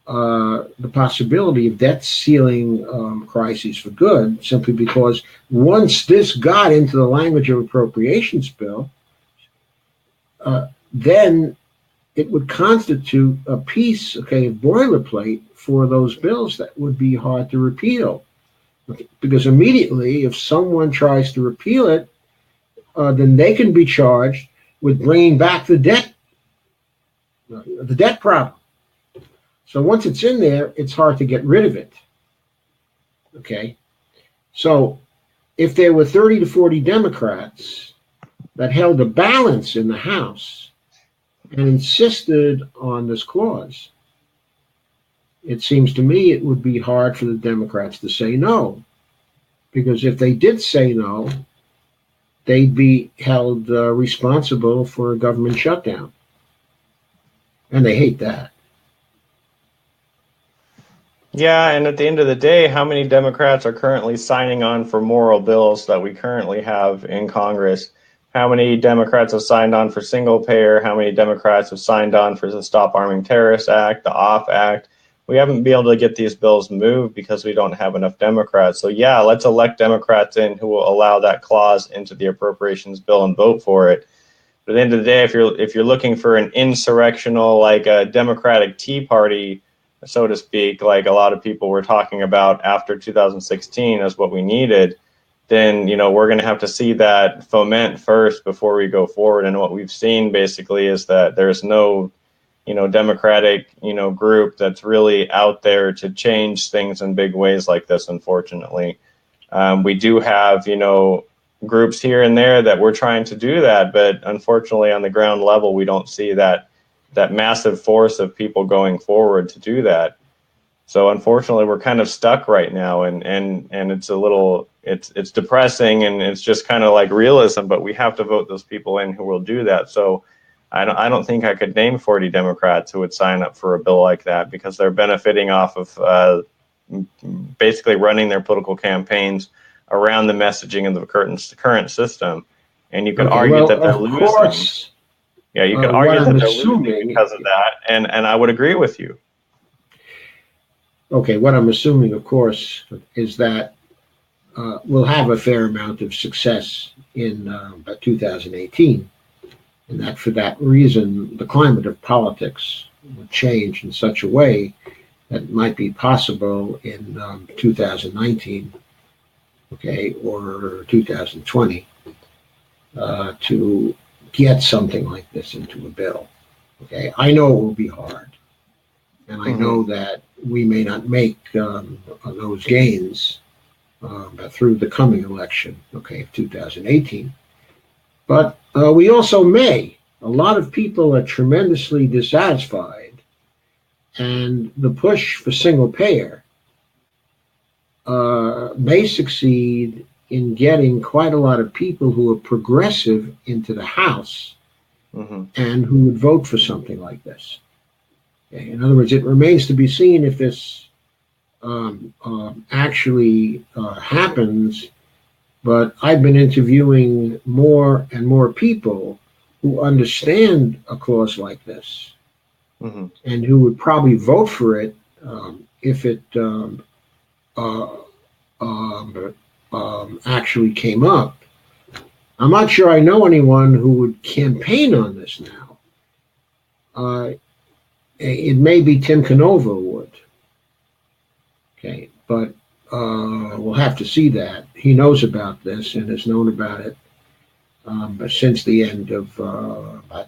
the possibility of debt ceiling crises for good, simply because once this got into the language of appropriations bill, then it would constitute a piece, okay, of boilerplate for those bills that would be hard to repeal. Okay? Because immediately, if someone tries to repeal it, then they can be charged with bringing back the debt problem. So once it's in there, it's hard to get rid of it. Okay? So if there were 30 to 40 Democrats that held a balance in the House and insisted on this clause, it seems to me it would be hard for the Democrats to say no. Because if they did say no, they'd be held responsible for a government shutdown. And they hate that. Yeah, and at the end of the day, how many Democrats are currently signing on for moral bills that we currently have in Congress? How many Democrats have signed on for single payer? How many Democrats have signed on for the Stop Arming Terrorists Act, the OFF Act? We haven't been able to get these bills moved because we don't have enough Democrats. So yeah, let's elect Democrats in who will allow that clause into the appropriations bill and vote for it. But at the end of the day, if you're looking for an insurrectional, like a Democratic Tea Party, so to speak, like a lot of people were talking about after 2016 as what we needed, then we're going to have to see that foment first before we go forward. And what we've seen basically is that there's no Democratic group that's really out there to change things in big ways like this. Unfortunately, we do have groups here and there that we're trying to do that, but unfortunately on the ground level we don't see that massive force of people going forward to do that. So unfortunately we're kind of stuck right now, and it's a little it's depressing, and it's just kind of like realism, but we have to vote those people in who will do that. So I don't think I could name 40 Democrats who would sign up for a bill like that, because they're benefiting off of basically running their political campaigns around the messaging of the current system. And you could argue that they're losing. Course, yeah, you could argue that they're losing because of that, and I would agree with you. Okay, what I'm assuming, of course, is that we'll have a fair amount of success in 2018, and that for that reason, the climate of politics will change in such a way that it might be possible in 2019, okay, or 2020, to get something like this into a bill. Okay, I know it will be hard, and I know that we may not make those gains through the coming election, okay, of 2018. But we also may. A lot of people are tremendously dissatisfied, and the push for single payer may succeed in getting quite a lot of people who are progressive into the House and who would vote for something like this. Okay? In other words, it remains to be seen if this actually happens, but I've been interviewing more and more people who understand a clause like this and who would probably vote for it if it actually came up. I'm not sure I know anyone who would campaign on this now. It may be Tim Canova would. Okay, but we'll have to see that. He knows about this and has known about it since the end of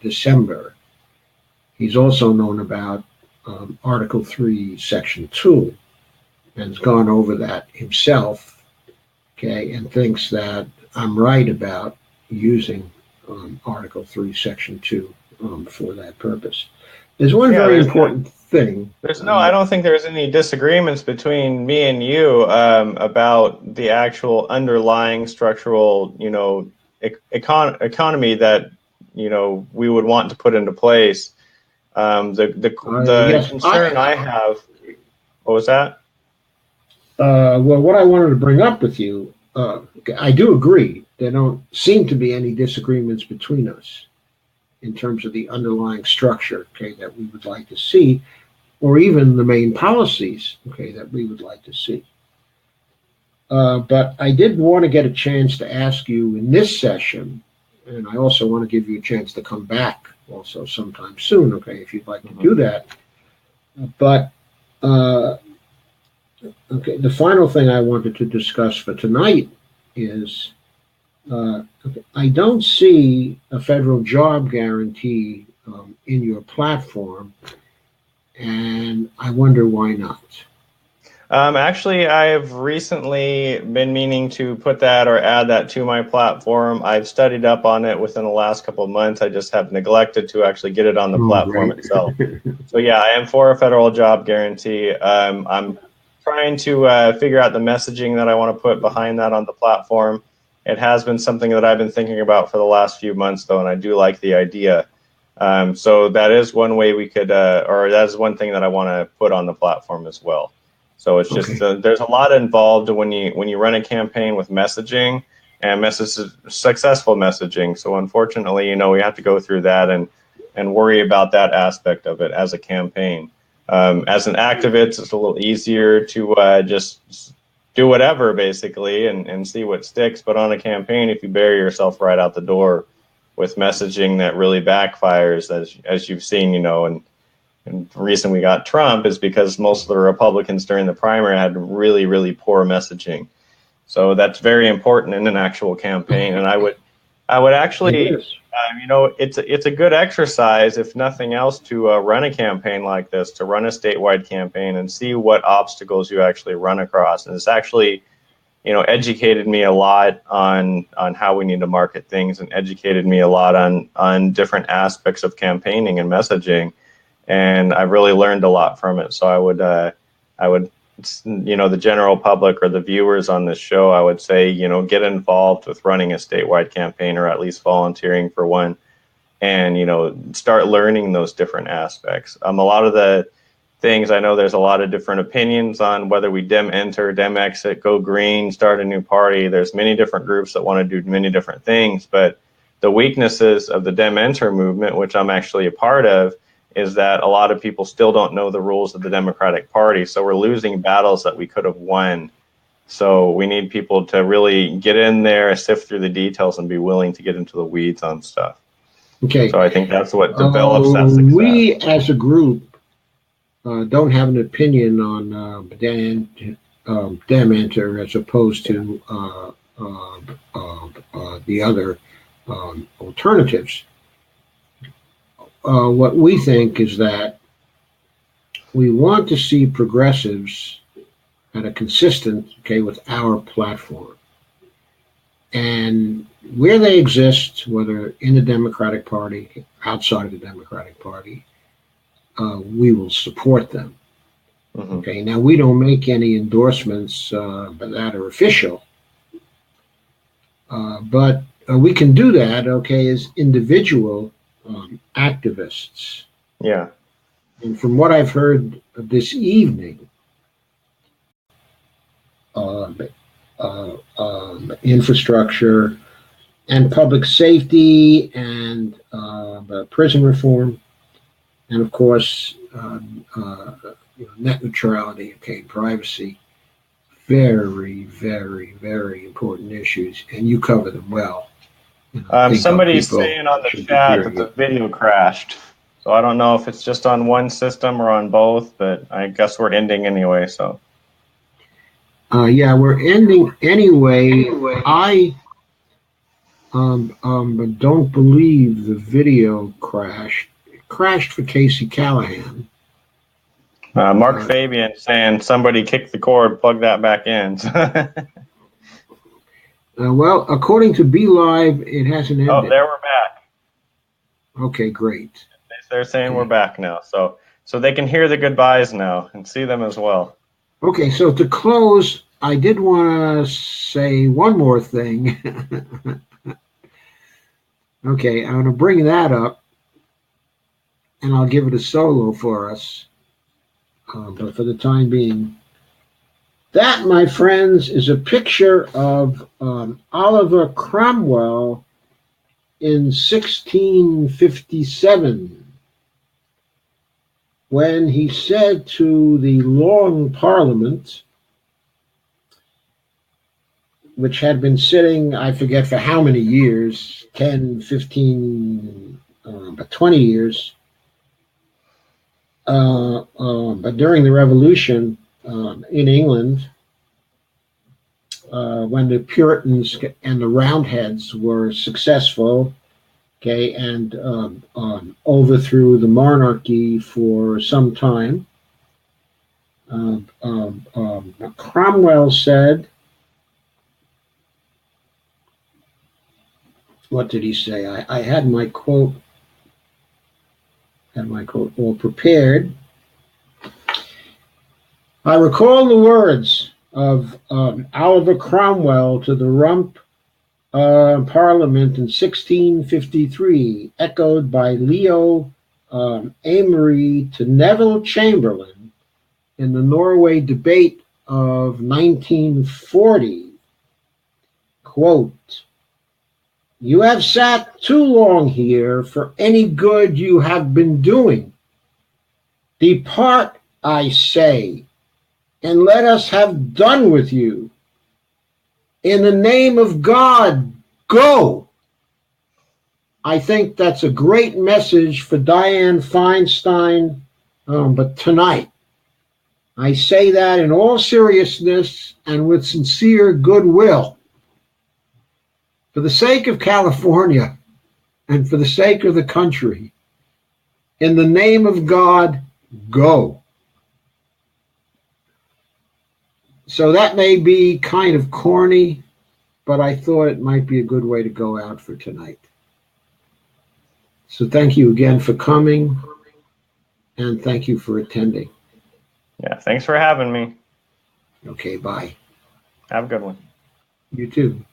December. He's also known about Article 3, Section 2, and has gone over that himself, okay, and thinks that I'm right about using Article 3, Section 2 for that purpose. There's one very important thing. I don't think there's any disagreements between me and you about the actual underlying structural, economy that, we would want to put into place. The concern I have, what was that? Well, what I wanted to bring up with you, I do agree. There don't seem to be any disagreements between us. in terms of the underlying structure, okay, that we would like to see, or even the main policies, okay, that we would like to see. But I did want to get a chance to ask you in this session, and I also want to give you a chance to come back also sometime soon, okay, if you'd like to do that. But, okay, the final thing I wanted to discuss for tonight is I don't see a federal job guarantee in your platform, and I wonder why not. Actually, I've recently been meaning to put that or add that to my platform. I've studied up on it within the last couple of months. I just have neglected to actually get it on the platform itself. So yeah, I am for a federal job guarantee. I'm trying to figure out the messaging that I want to put behind that on the platform. It has been something that I've been thinking about for the last few months, though, and I do like the idea. So that is one way we could, or that is one thing that I want to put on the platform as well. So it's just there's a lot involved when you run a campaign with messaging and successful messaging. So unfortunately, you know, we have to go through that and worry about that aspect of it as a campaign. As an activist, it's a little easier to just do whatever basically and see what sticks. But on a campaign, if you bury yourself right out the door with messaging that really backfires, as you've seen, you know, and the reason we got Trump is because most of the Republicans during the primary had really, really poor messaging. So that's very important in an actual campaign. And I would actually, you know, it's a good exercise, if nothing else, to run a campaign like this, to run a statewide campaign and see what obstacles you actually run across. And it's actually, you know, educated me a lot on how we need to market things, and educated me a lot on different aspects of campaigning and messaging. And I really learned a lot from it. So I would, you know, the general public or the viewers on this show, I would say, you know, get involved with running a statewide campaign, or at least volunteering for one, and, you know, start learning those different aspects. A lot of the things, I know there's a lot of different opinions on whether we Dem enter, Dem exit, go green, start a new party. There's many different groups that want to do many different things, but the weaknesses of the Dem enter movement, which I'm actually a part of, is that a lot of people still don't know the rules of the Democratic Party. So we're losing battles that we could have won. So we need people to really get in there, sift through the details, and be willing to get into the weeds on stuff. Okay. So I think that's what develops that success. We as a group don't have an opinion on Dem enter as opposed to the other alternatives. What we think is that we want to see progressives that are consistent, okay, with our platform. And where they exist, whether in the Democratic Party, outside of the Democratic Party, we will support them. Mm-hmm. Okay, now we don't make any endorsements that are official, but we can do that, okay, as individual activists. Yeah. And from what I've heard this evening, infrastructure and public safety and prison reform, and of course, net neutrality, okay, privacy, very, very, very important issues, and you cover them well. Somebody's saying on the chat that the video crashed. So I don't know if it's just on one system or on both, but I guess we're ending anyway. So. Yeah, we're ending anyway. I don't believe the video crashed. It crashed for Casey Callahan. Mark Fabian saying somebody kicked the cord, plug that back in. Well, according to BeLive, it hasn't ended. Oh, there we're back. Okay, great. They're saying we're back now, so they can hear the goodbyes now and see them as well. Okay, so to close, I did want to say one more thing. Okay, I'm going to bring that up, and I'll give it a solo for us. But for the time being, that, my friends, is a picture of Oliver Cromwell in 1657 when he said to the Long Parliament, which had been sitting, I forget for how many years, 10, 15, but 20 years, but during the Revolution in England, when the Puritans and the Roundheads were successful, okay, and overthrew the monarchy for some time, Cromwell said, what did he say? I had my quote all prepared. I recall the words of Oliver Cromwell to the Rump Parliament in 1653, echoed by Leo Amory to Neville Chamberlain in the Norway debate of 1940. Quote, "You have sat too long here for any good you have been doing. Depart, I say, and let us have done with you. In the name of God, go." I think that's a great message for Diane Feinstein, but tonight, I say that in all seriousness and with sincere goodwill. For the sake of California and for the sake of the country, in the name of God, go. So that may be kind of corny, but I thought it might be a good way to go out for tonight. So thank you again for coming, and thank you for attending. Yeah, thanks for having me. Okay, bye. Have a good one. You too.